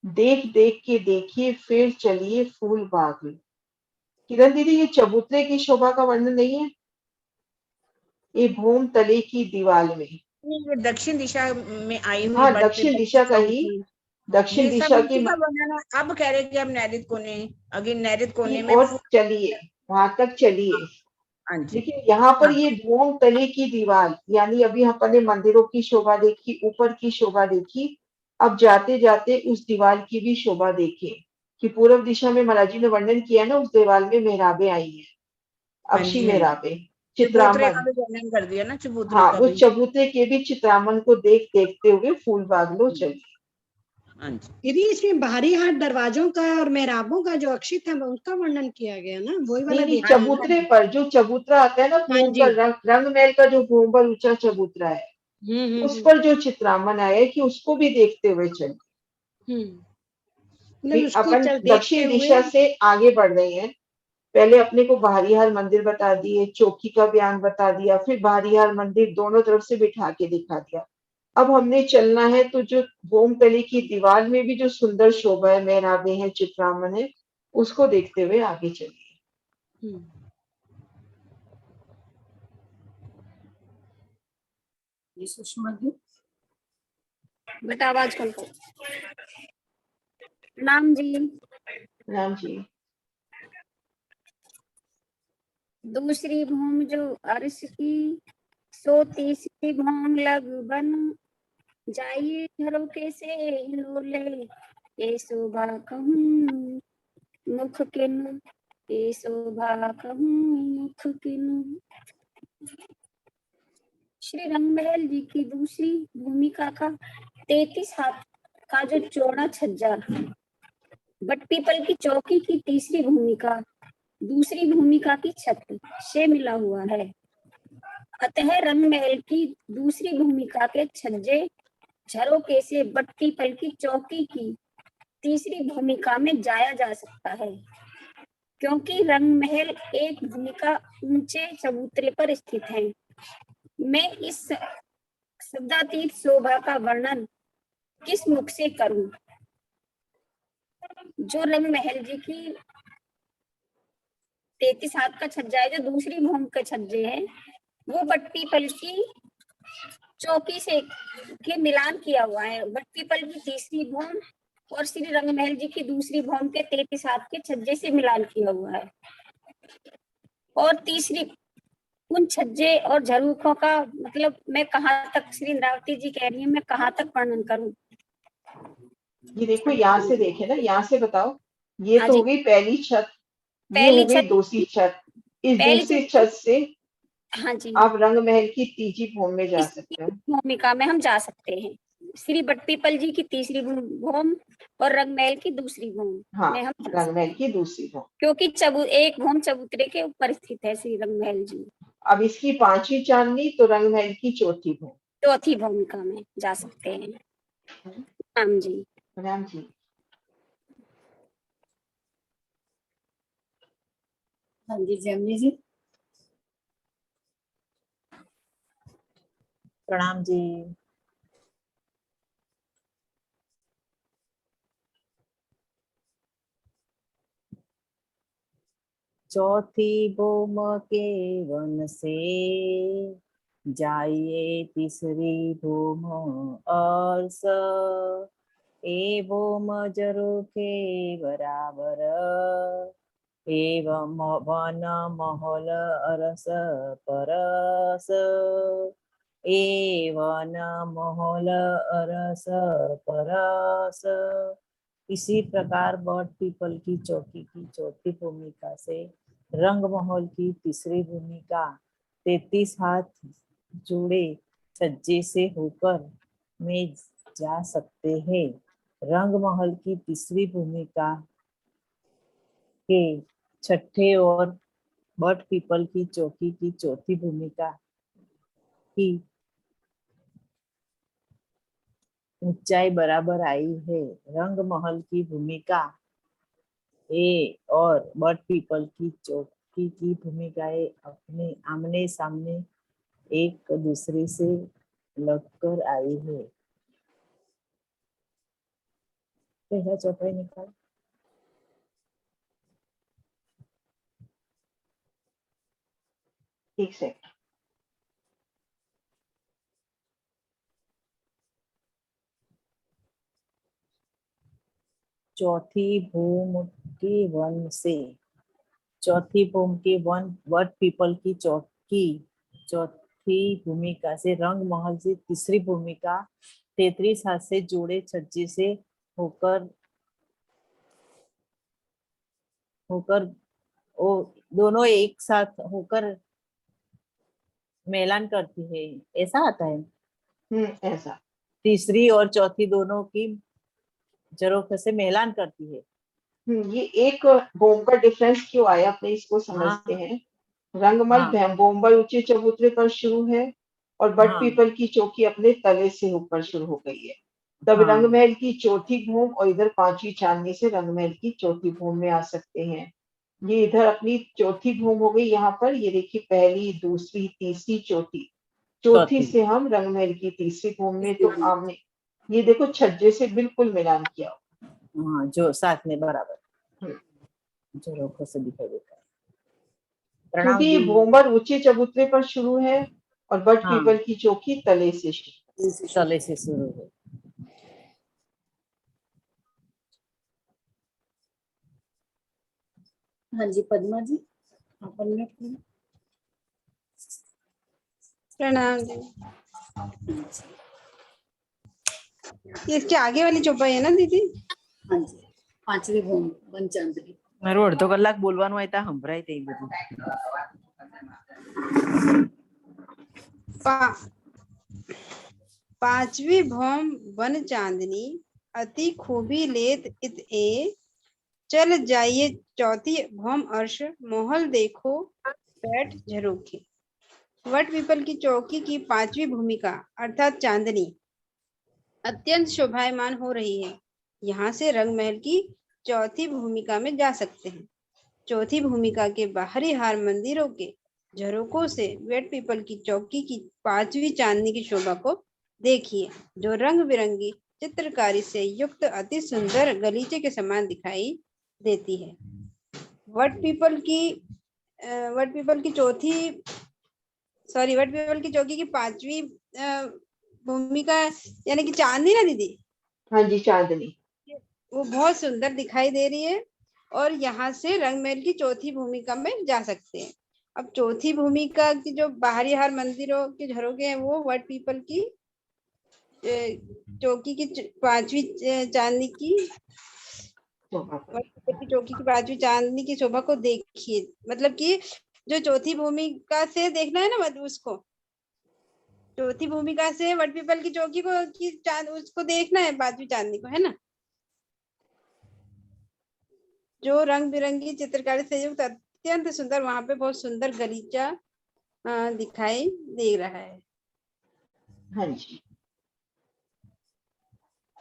देख देख के देखिए फिर चलिए फूल बाग में। किरण दीदी, ये चबूतरे की शोभा का वर्णन नहीं है, ये भूम तले की दीवार में। ये दक्षिण दिशा में आई हुई हाँ, बट दक्षिण दिशा का ही, दक्षिण ये सब दिशा इसी की। का वर्णन है। अब कह रहे कि हम नैऋत कोने, अगे नैऋत कोने में और चलिए वहां तक चलिए, हाँ जी, लेकिन यहाँ पर हाँ ये भूम तले की दीवार, यानी अभी अपने मंदिरों की शोभा देखी, ऊपर की शोभा देखी, अब जाते जाते उस दीवार की भी शोभा देखें कि पूर्व दिशा में महाराज जी ने वर्णन किया ना, उस दीवार में मेहराबें आई हैं, हाँ अक्षी जी, हाँ जी। मेहराबें, चबूतरे का चित्रामन। भी वर्णन कर दिया ना, चबूतरे हाँ, का उस भी। चबूतरे के भी चित्रामन को देखते हुए फूल बाग लो चलिए। हाँ जी, दीदी इसमें बाहरी हाट दरवाजों का और मेहराबों का जो अक्षित है उसका वर्णन किया गया ना, वही वाला नहीं, देखना है चबूतरे ना? पर जो चबूतरा आता है ना, हाँ भूम जी। पर रंग महल का जो भूम पर ऊंचा चबूतरा है, उस पर जो चित्रामन आया है कि उसको भी देखते हुए चले। मतलब उसको अपन चल दक्षिण देखते हुए। दिशा से आगे बढ़ रहे हैं। पहले अपने को बाहरीहार मंदिर बता दिए, चौकी का बयान बता दिया, फिर बाहरीहार मंदिर दोनों तरफ से बिठा के दिखा दिया। अब हमने चलना है तो जो भूम तले की दीवार में भी जो सुंदर शोभा है, मेहराबें हैं, चित्रामन है, उसको देखते हुए आगे चलिए। ये सुषमा जी, बेटा आवाज कम करो। प्रणाम जी। राम जी। दूसरी भूम जो अर्श की, सो तीसरी भूम लग बन, जाइए झरोके से हिलोले, ये शोभा कहूँ मुख किन, ये शोभा कहूँ मुख किन। श्री रंगमहल जी की दूसरी भूमिका का 33 हाथ का जो चौड़ा छज्जा, बट पीपल की चौकी की तीसरी भूमिका दूसरी भूमिका की छत से मिला हुआ है। अतः रंगमहल की दूसरी भूमिका के छज्जे झरोके से बट पीपल की चौकी की तीसरी भूमिका में जाया जा सकता है, क्योंकि रंगमहल एक भूमिका ऊंचे चबूतरे पर स्थित है। मैं इस शब्दातीत शोभा का वर्णन किस मुख से करूं? जो रंगमहल जी की 33 हाथ का छज्जा है, जो दूसरी भूमि के छज्जे है, वो बट पीपल की चौकी से के मिलान किया हुआ है। बट पीपल की तीसरी भूमि और श्री रंगमहल जी की दूसरी भूमि के 33 हाथ के छज्जे से मिलान किया हुआ है। और तीसरी उन छज्जे और झरोखों का मतलब मैं कहाँ तक, श्री इंद्रावती जी कह रही है मैं कहाँ तक वर्णन करूं? ये देखो, यहाँ से देखे ना, यहाँ से बताओ, ये हाँ तो जी। हो गई पहली छत, ये पहली हो गई छत, दूसरी छत। इस पहली दूसरी छत, छत से हाँ जी, आप रंगमहल की तीसरी भूमि में जा इस सकते हो। भूमिका में हम जा सकते हैं। श्री बट पीपल जी की तीसरी भूमि और रंगमहल की दूसरी भूमि हाँ, में हम जा सकते रंगमहल की दूसरी भूमि, हैं, क्योंकि एक भूमि चबूतरे के ऊपर स्थित है श्री रंगमहल जी। अब इसकी पांचवी चांदनी तो रंगमहल की चौथी भूमि। चौथी भूमिका में जा सकते हैं। राम जी। राम जी। हाँ जी, जैमिनी जी। प्रणाम जी। चौथी भूम के वन से जाइए तीसरी भूम और स, ए भूम जरो के बराबर, एवं वन महल अरस परस, एवन महल अरस परस। इसी प्रकार बट पीपल की चौकी की चौथी भूमिका से रंगमहल की तीसरी भूमिका 33 हाथ जुड़े छज्जे से होकर में जा सकते हैं। रंगमहल की तीसरी भूमिका के छठे और बट पीपल की चौकी की चौथी भूमिका की ऊंचाई बराबर आई है। रंगमहल की भूमिका ए और बट पीपल की चौकी की भूमिकाएं अपने आमने सामने एक दूसरे से लगकर आई है। पहला चौपाई निकाल। एक सेकंड। चौथी भूम के वन से, चौथी भूम के वन वट पीपल की चौथी भूमिका से, रंग महल से तीसरी भूमिका, 33 हाथ से जोड़े छज्जे से होकर वो दोनों एक साथ होकर मेलान करती है, ऐसा आता है। ऐसा। तीसरी और चौथी दोनों की झरोखे से मेलान करती है। ये एक भूम का डिफरेंस क्यों आया, अपने इसको समझते हैं। रंगमल भोम्बल ऊंचे चबूतरे पर शुरू है और बट पीपल की चौकी अपने तले से ऊपर शुरू हो गई है। तब रंगमहल की चौथी भूम और इधर पांचवी चांदनी से रंगमहल की चौथी भूम में आ सकते हैं। ये इधर अपनी चौथी भूम हो गई, यहाँ पर ये देखिए पहली, दूसरी, तीसरी, चौथी से हम रंगमहल की तीसरी भूम में, तो आमने ये देखो छज्जे से बिल्कुल मिलान किया। हाँ, जो साथ में बराबर झरोखों से दिखाई देता है। क्योंकि भोम्बर ऊंचे चबूतरे पर शुरू है और बट पीपल की चौकी तले से शुरू है। हाँ जी पद्मा जी, अपन प्रणाम जी। ये इसके आगे वाली चौपाई है ना दीदी? हाँ जी, पांचवी भूम वन चांदनी। मारो अर्धो कलाक बोलवानुं आय ता संभळाय ते बधुं। पांचवी भौम वन चांदनी, अति खूबी लेत इत ए, चल जाइए चौथी भौम अर्श, मोहल देखो बैठ झरोखे। वट पीपल की चौकी की पांचवी भूमिका अर्थात चांदनी अत्यंत शोभायमान हो रही है। यहाँ से रंगमहल की चौथी भूमिका में जा सकते हैं। चौथी भूमिका के बाहरी हार मंदिरों के झरोकों से वट पीपल की चौकी की पांचवी चांदनी की शोभा को देखिए, जो रंग बिरंगी चित्रकारी से युक्त अति सुंदर गलीचे के समान दिखाई देती है। वट पीपल की चौकी की पांचवी भूमिका यानी कि चांदनी ना दीदी? हाँ जी चांदनी, वो बहुत सुंदर दिखाई दे रही है और यहाँ से रंगमहल की चौथी भूमिका में जा सकते हैं। अब चौथी भूमिका की जो बाहरी हार मंदिरों के झरोखे हैं वो वट पीपल की चौकी की पांचवी चांदनी की चौकी की पांचवी चांदनी की शोभा को देखिए, मतलब कि जो चौथी भूमिका से देखना है ना, मतलब उसको चौथी भूमिका से वट पीपल की चौकी को उसको देखना है, पांचवी चांदनी को, है ना, जो रंग बिरंगी चित्रकारी से युक्त अत्यंत सुंदर, वहां पे बहुत सुंदर गलीचा दिखाई दे रहा है। हाँ जी,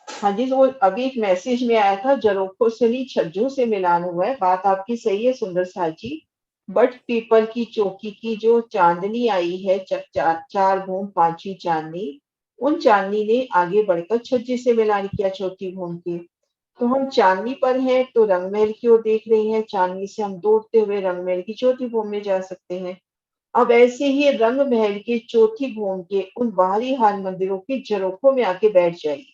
हाँ जी। तो अभी एक मैसेज में आया था, झरोखों से नहीं छज्जों से मिलान हुआ है। बात आपकी सही है सुंदर साजी। बट पीपल की चौकी की जो चांदनी आई है, चार भूम पांचवी चांदनी, उन चांदनी ने आगे बढ़कर छज्जे से मिलान किया चौथी भूम के। तो हम चांदनी पर हैं तो रंगमहल की ओर देख रहे हैं, चांदनी से हम दौड़ते हुए रंगमहल की चौथी भूम में जा सकते हैं। अब ऐसे ही रंगमहल के चौथी भूम के उन बाहरी हाल मंदिरों के झरोखों में आके बैठ जाइए।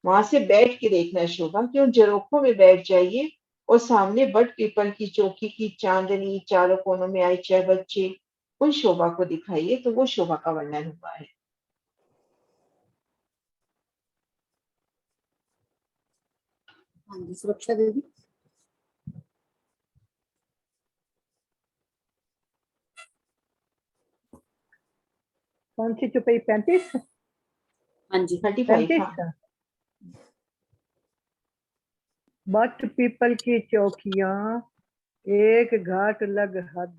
वहां से बैठ के देखना है शोभा कि उन झरोखों में बैठ जाइए और सामने बट पीपल की चौकी की चांदनी, चारों कोनों में आए 6 बच्चे, उन शोभा को दिखाइए। तो वो शोभा का वर्णन हुआ है। हाँ जी सुरक्षा दीदी। कौन सी चौपाई? 35? हाँ जी 35 का। बट पीपल की चौकियां एक घाट लग हद,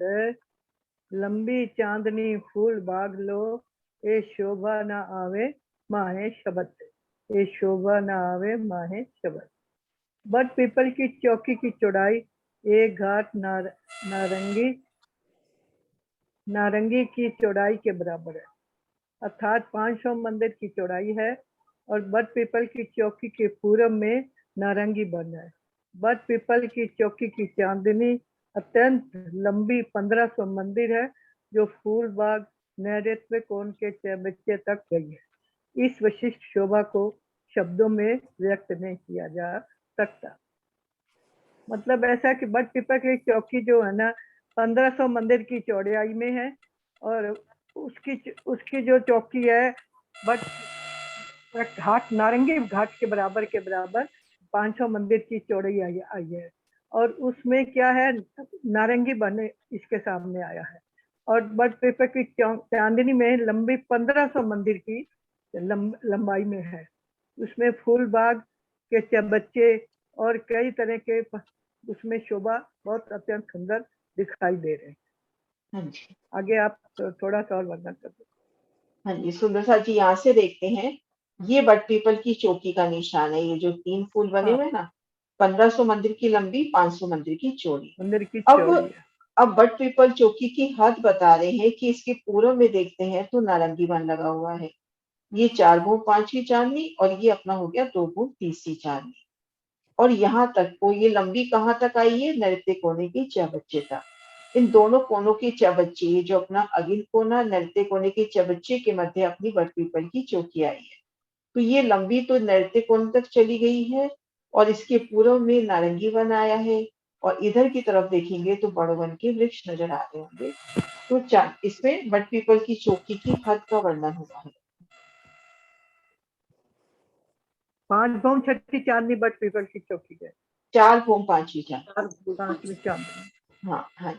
लंबी चांदनी फूल बाग लो, ए शोभा न आवे माहे शबद, ए शोभा न आवे माहे शबद। बट पीपल की चौकी की चौड़ाई एक घाट नारंगी की चौड़ाई के बराबर है, अर्थात 500 मंदिर की चौड़ाई है। और बट पीपल की चौकी के पूरब में नारंगी बन है। बट पीपल की चौकी की चांदनी अत्यंत लंबी 1500 मंदिर है जो फूल बाग नैऋत्य कोण के चौबच्चे तक गई है। इस विशिष्ट शोभा को शब्दों में व्यक्त नहीं किया जा सकता। मतलब ऐसा कि बट पीपल की चौकी जो है ना 1500 मंदिर की चौड़ाई में है और उसकी जो चौकी है बट घाट नारंगी घाट के बराबर 500 मंदिर की चौड़ाई आई है और उसमें क्या है नारंगी बने इसके सामने आया है। और बट पीपल की चांदनी में लंबी 1500 मंदिर की लंबाई में है। उसमें फूल बाग के चबच्चे और कई तरह के उसमें शोभा बहुत अत्यंत सुंदर दिखाई दे रहे हैं। हाँ जी, आगे आप थोड़ा सा और वर्णन कर दो। हाँ जी, सुंदर जी यहाँ से देखते हैं, ये बट पीपल की चौकी का निशान है। ये जो 3 फूल बने हुए हैं ना, 1500 मंदिर की लंबी, 500 मंदिर की चौड़ी। मंदिर की चौड़ी है। अब बट पीपल चौकी की हद बता रहे हैं कि इसके पूर्व में देखते हैं तो नारंगी वन लगा हुआ है। ये 4 भूम 5वीं चांदनी और ये अपना हो गया 2 भूम 30वीं चांदनी। और यहाँ तक को ये लंबी कहाँ तक आई है, नृत्य कोने की चबच्चे तक। इन दोनों कोनों के चबच्चे जो अपना अगिल कोना नृत्य कोने के चबच्चे के मध्य अपनी बट पीपल की चौकी आई है। तो ये लंबी तो नृत्य कोण तक चली गई है और इसके पूर्व में नारंगी वन आया है और इधर की तरफ देखेंगे तो बड़ वन के वृक्ष नजर आ रहे होंगे। तो इसमें बट पीपल की चौकी की हद का वर्णन हुआ है। 5 भूम 6वीं चांदनी बट पीपल की चौकी है। 4 भूम 5वीं चांदनी। हाँ हाँ,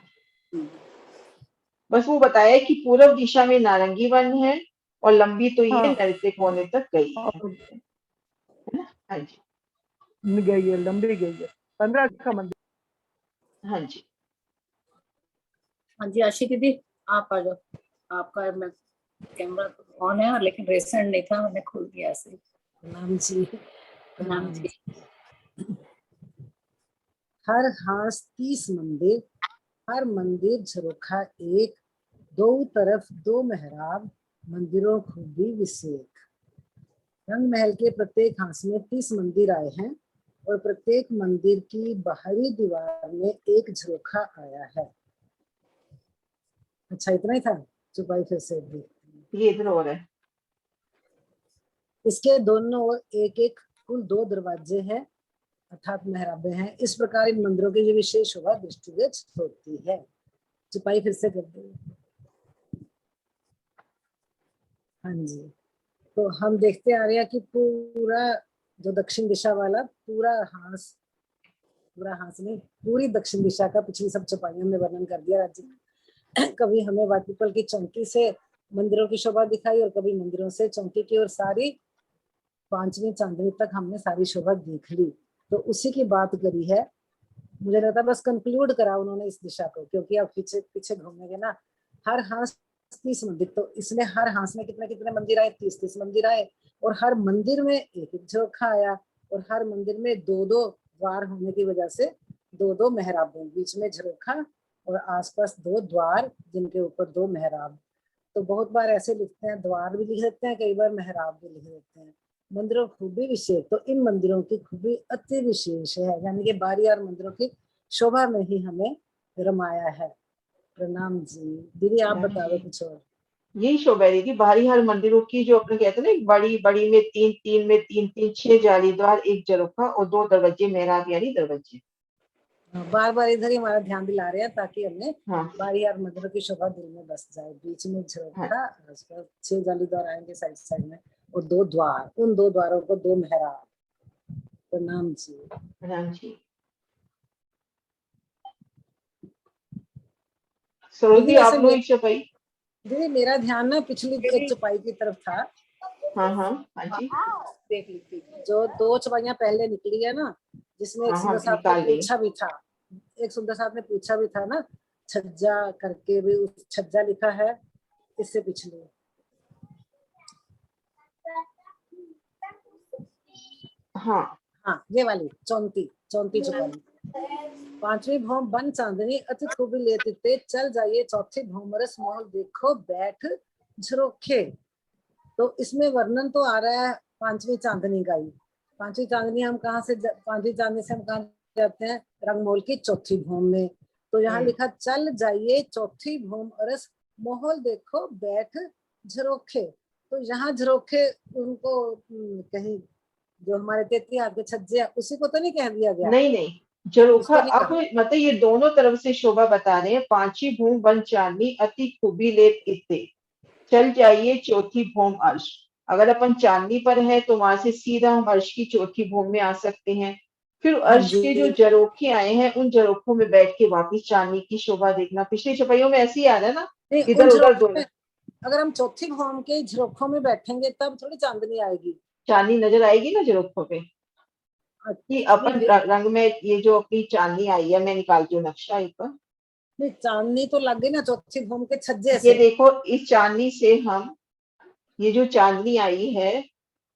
बस वो बताया कि पूर्व दिशा में नारंगी वन है और लंबी तो ये नृत्य कोने तक गई है ना। हाँ जी, गई है, लंबी गई है। 15 का मंदिर। हाँ जी, हाँ जी आशी दीदी आप आ जाओ। आपका मैं कैमरा ऑन है लेकिन रेसेंट नहीं था, मैंने खोल दिया ऐसे। प्रणाम जी। प्रणाम जी। हर हास 30 मंदिर, हर मंदिर झरोखा एक, दो तरफ 2 मेहराब, मंदिरों खूबी विशेष। रंग महल के प्रत्येक हांस में 30 मंदिर आए हैं और प्रत्येक मंदिर की बाहरी दीवार में एक झरोखा आया है। अच्छा इतना ही था, चुपाई फिर से ये इधर और है। इसके दोनों ओर एक एक कुल 2 दरवाजे हैं अर्थात मेहराबे हैं। इस प्रकार इन मंदिरों की जो विशेष शोभा दृष्टिगोचर होती है। चुपाई फिर से कर दो। हाँ जी, तो हम देखते आ रहे हैं कि पूरा जो दक्षिण दिशा वाला पूरा हांस नहीं, पूरी दक्षिण दिशा का पिछली सब चौपाइयों में वर्णन कर दिया राज्य ने। कभी हमें बट पीपल की चौकी से मंदिरों की शोभा दिखाई और कभी मंदिरों से चौकी की, और सारी 5वीं चांदनी तक हमने सारी शोभा देख ली। तो उसी की बात करी है। मुझे लगता है बस कंक्लूड करा उन्होंने इस दिशा को, क्योंकि अब पीछे घूमेंगे ना। हर हांस 30 मंदिर, तो इसमें हर हांस में कितने कितने मंदिर आए, 30 मंदिर आए और हर मंदिर में एक एक झरोखा आया और हर मंदिर में 2 द्वार होने की वजह से 2 मेहराबें, बीच में झरोखा और आसपास 2 द्वार जिनके ऊपर 2 मेहराब। तो बहुत बार ऐसे लिखते हैं, द्वार भी लिख देते हैं, कई बार मेहराब भी लिख देते हैं। मंदिरों की खूबी विशेष, तो इन मंदिरों की खूबी अति विशेष है, यानी कि बारियार मंदिरों की शोभा में ही हमें रमाया है। प्रणाम जी। दीदी आप बता दो कुछ और। यही शोभा दीदी बाहरी हर मंदिरों की, जो अपने कहते हैं ना बड़ी बड़ी में 3 3 में 3 3 6 जालीदार, एक झरोखा और 2 दरवाजे मेहराब यानी दरवाजे। बार बार इधर ही हमारा ध्यान दिला रहे हैं ताकि हमें हाँ। बारियार मंदिरों की शोभा दिल में बस जाए। बीच में झरोखा, आसपास 6 जालीदार आएंगे साइड साइड में और 2 द्वार, उन 2 द्वारों को 2 मेहराब। प्रणाम जी। प्रणाम जी। सरोजी आप लोग चौपाई। दीदी मेरा ध्यान ना पिछली चौपाई की तरफ था। हाँ हाँ हाँ जी, देख लीजिए जो 2 चौपाइयां पहले निकली है ना, जिसमें एक सुंदर साहब ने पूछा भी था, एक सुंदर साहब ने पूछा भी था ना, छज्जा करके भी उस छज्जा लिखा है इससे पिछले। हाँ ये वाली 34 चौपाई। 5वीं भौम बन चांदनी अति खूबी लेते थे, चल जाइए चौथी भौमरस महल देखो बैठ झरोखे। तो इसमें वर्णन तो आ रहा है 5वीं चांदनी का ही, पांचवी चांदनी हम कहाँ से पांचवी चांदनी से हम कहाँ जाते हैं? रंगमोल की चौथी भूम में। तो यहाँ लिखा चल जाइए चौथी भूम अरस माहौल देखो बैठ झरोखे। तो यहाँ झरोखे उनको कहीं जो हमारे 33 हाथ के छज्जे हैं, उसी को तो नहीं कह दिया गया? नहीं नहीं, झरोखा उसको नहीं अब मतलब ये दोनों तरफ से शोभा बता रहे हैं। पांचवी भूम बन चांदनी अति खूबी लेत इत्ते, चल जाइए चौथी भूम अर्श। अगर अपन चांदनी पर है तो वहां से सीधा हम अर्श की चौथी भूम में आ सकते हैं। फिर हाँ अर्श के जो झरोखे आए हैं उन झरोखों में बैठ के वापिस चांदनी की शोभा देखना। पिछली छपाइयों में ऐसे ही आ रहा है ना, नहीं, इधर उधर दोनों। अगर हम चौथी भूम के झरोखों में बैठेंगे तब थोड़ी चांदनी आएगी। चांदनी नजर आएगी ना झरोखों पे कि अपन रंग में ये जो अपनी चांदनी आई है, मैं निकालती हूँ नक्शा एक बार। नहीं, चांदनी तो लग गई ना चौथी भूम के छज्जे से। ये देखो, इस चांदनी से हम, ये जो चांदनी आई है,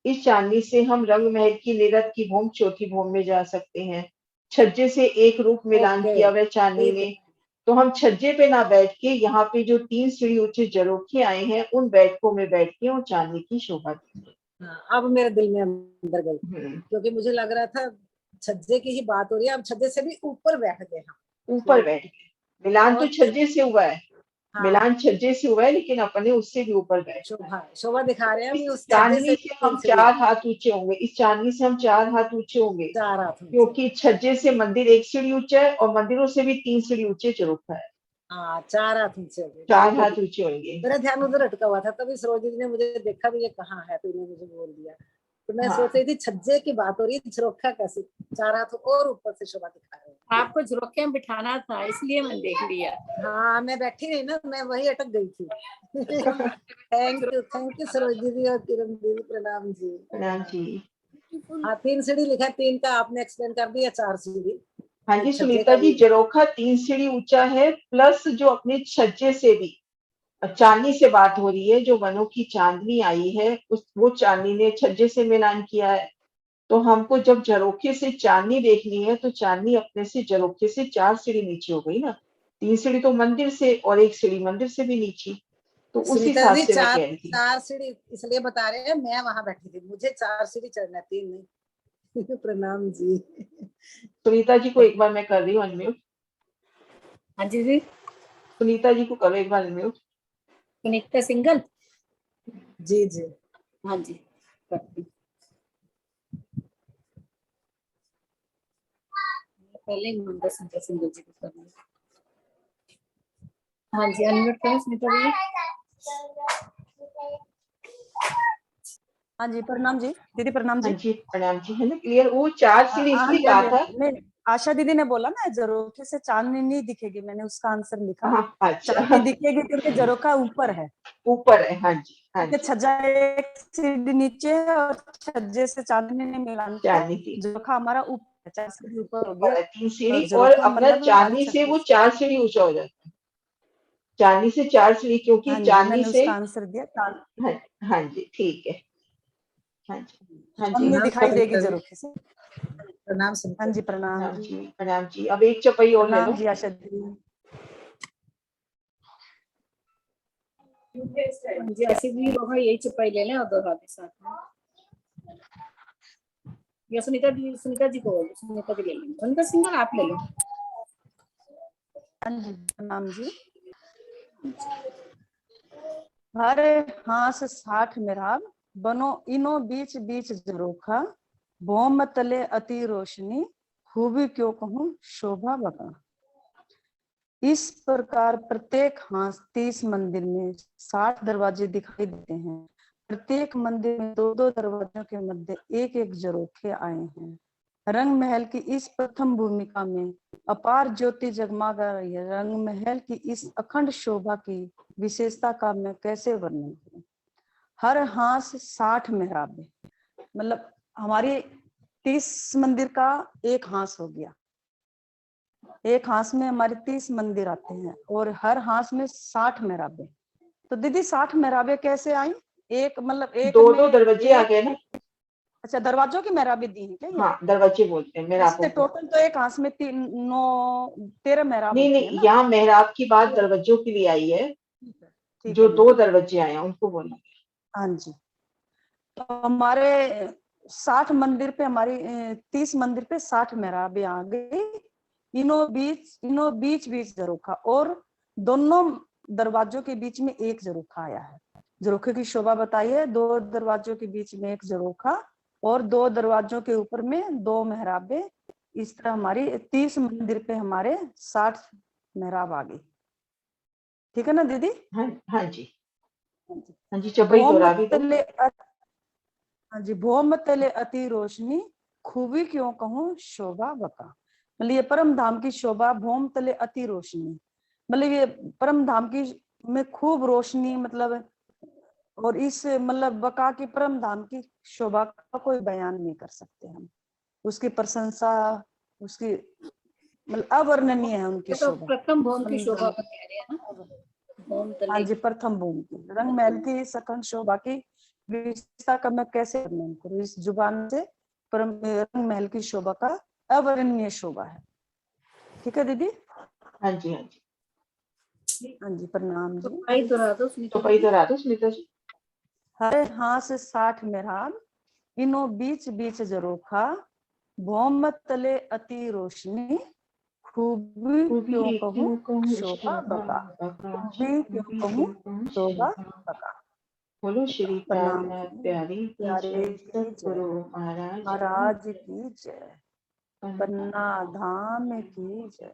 इस चांदनी से हम रंग महल की निरत की भूम चौथी भूम में जा सकते हैं। छज्जे से एक रूप मिलान किया हुआ चांदनी में। तो हम छज्जे पे ना बैठ के यहाँ पे जो 3 सीढ़ी ऊंचे झरोखे आए हैं उन बैठकों में बैठ के और चांदनी की शोभा देंगे। अब मेरे दिल में अंदर गई, क्योंकि मुझे लग रहा था छज्जे की ही बात हो रही है। अब छज्जे से भी ऊपर बैठ गए हम। ऊपर बैठ गए, मिलान तो छज्जे से हुआ है। मिलान छज्जे से हुआ है, लेकिन अपने उससे भी ऊपर बैठ शोभा दिखा रहे हैं। इस चांदनी से हम 4 हाथ ऊंचे होंगे। इस चांदनी से हम 4 हाथ ऊंचे होंगे, क्योंकि छज्जे से मंदिर 1 सीढ़ी ऊंचा है और मंदिरों से भी 3 सीढ़ी ऊंचे झरोखा है। हाँ, 4 हाथ ऊंचे होंगे। 4 हाथ ऊंचे होंगे। मेरा ध्यान उधर अटका हुआ था, तभी सरोजी ने मुझे देखा भी ये कहाँ है, तो मुझे बोल दिया। तो मैं सोच रही थी छज्जे की बात हो रही है, झरोखा कैसे 4 हाथ और ऊपर से शोभा दिखा रहे हैं। आपको झरोखे में बिठाना था, इसलिए मैंने देख लिया। हाँ, मैं बैठी रही ना, मैं वही अटक गई थी। थैंक यू सरोजी जी और किरण दीदी, प्रणाम जी। प्रणाम जी। हाँ, 3 सीढ़ी लिखा, 3 का आपने एक्सप्लेन कर दिया, 4 सीढ़ी। हाँ जी सुनीता जी, झरोखा 3 सीढ़ी ऊंचा है, प्लस जो अपने छज्जे से भी चांदनी से बात हो रही है, जो वनों की चांदनी आई है वो चांदनी ने छज्जे से मिलान किया है। तो हमको जब झरोखे से चांदनी देखनी है तो चांदनी अपने से झरोखे से 4 सीढ़ी नीचे हो गई ना। 3 सीढ़ी तो मंदिर से और 1 सीढ़ी मंदिर से भी नीचे। तो उस हिसाब से मैं कह रही थी 4 सीढ़ी इसलिए बता रहे हैं, मैं वहां बैठी थी, मुझे 4 सीढ़ी चढ़ना, 3 नहीं। प्रणाम जी। सुनीता जी को एक बार मैं कर रही हूँ अनम्यूट। हाँ जी जी, सुनीता जी को करो एक बार अनम्यूट। सुनीता सिंगल जी जी, हाँ जी करती। पहले मुंडा सुनीता सिंगल जी को करना। हाँ जी, अनम्यूट करें सुनीता जी। हाँ जी, प्रणाम जी दीदी, प्रणाम जी। हाँ जी प्रणाम जी, है ना क्लियर? वो 4 सीढ़ी इसलिए कहा था। नहीं, आशा दीदी ने बोला ना झरोखे से चांदनी नहीं दिखेगी, मैंने उसका आंसर लिखा। अच्छा। चांदनी दिखेगी क्योंकि झरोखा ऊपर है। ऊपर है, हाँ जी हाँ जी। छज्जा 1 सीढ़ी नीचे है और छज्जे से चांदनी ने मिलान किया, झरोखा हमारा ऊपर है, 4 सीढ़ी ऊपर हो गया। 3 सीढ़ी और अपना चांदनी से वो 4 सीढ़ी ऊंचा हो जाता है। चांदनी से 4 सीढ़ी, क्योंकि चांदनी से आंसर दिया। हाँ जी ठीक है। हाँ जी हाँ जी, हमने दिखाई देगी झरोखे से। प्रणाम। हाँ जी प्रणाम जी प्रणाम जी। अब एक चपाई और ले लो जी आशा दी। जी ऐसे भी होगा, यही चुपाई ले लें और दोहरा के साथ में। या सुनीता जी को, सुनीता जी ले लेंगे। सुनीता सिंगल आप ले लो। हाँ जी प्रणाम जी। हरे हास 60 मेराब बनो इनो बीच बीच झरोखा, भौम तले अति रोशनी, खूबी क्यों कहूँ शोभा बका। इस प्रकार प्रत्येक हांस 30 मंदिर में 60 दरवाजे दिखाई देते हैं। प्रत्येक मंदिर में 2-2 दरवाजों के मध्य 1-1 झरोखे आए हैं। रंग महल की इस प्रथम भूमिका में अपार ज्योति जगमगा रही है। रंग महल की इस अखंड शोभा की विशेषता का मैं कैसे वर्णन करूं। हर हांस 60 मेहराब, मतलब हमारी 30 मंदिर का एक हांस हो गया। एक हांस में हमारे 30 मंदिर आते हैं और हर हांस में 60 मेहराबे। तो दीदी 60 मेहराबे कैसे आई? एक मतलब एक 2-2 दरवाजे आ गए ना। अच्छा, दरवाजों की मेहराबे दी है क्या? हाँ, दरवाजे बोलते हैं मेहराब। टोटल तो एक हांस में 13 मेहराब नहीं नहीं, यहाँ मेहराब की बात दरवाजों के लिए आई है। जो 2 दरवाजे आए हैं उनको बोलना। हाँ जी, तो हमारे 60 मंदिर पे हमारी 30 मंदिर पे 60 मेहराबें आ गई। इनो बीच बीच झरोखा, और दोनों दरवाजों के बीच में एक झरोखा आया है। झरोखे की शोभा बताइए। 2 दरवाजों के बीच में एक झरोखा और 2 दरवाजों के ऊपर में 2 मेहराबें। इस तरह हमारी 30 मंदिर पे हमारे 60 मेहराब आ गई। ठीक है ना दीदी? हाँ जी चौपाई दोहरा भी दो। हाँ जी। भौम तले अति रोशनी, खूबी क्यों कहूँ शोभा बका। मतलब ये परम धाम की शोभा, भौम तले अति रोशनी, मतलब ये परम धाम की में खूब रोशनी, मतलब और इस मतलब बका की परम धाम की शोभा का कोई बयान नहीं कर सकते हम। उसकी प्रशंसा, उसकी मतलब अवर्णनीय है उनकी तो शोभा। प्रथम भौम की शोभा का कह रहे हैं ना, भौम तले। हाँ जी, प्रथम भूमि की रंग महल की सकल शोभा की विशेषता का मैं कैसे वर्णन करूँ इस जुबान से। परम रंग महल की शोभा का अवर्णनीय शोभा है। ठीक है दीदी? हाँ जी हाँ जी, प्रणाम जी। चौपाई दोहरा दो स्मिता जी। हरे हास 60 मेहराब, इनो बीच बीच झरोखा, भौम तले अति रोशनी, खूबी क्यों कहूँ शोभा बका। खूबी क्यों कहूँ शोभा बका। बोलो श्री प्रणाम प्यारे प्यारे की जय, सतगुरु महाराज महाराज की जय, पन्ना धाम की जय।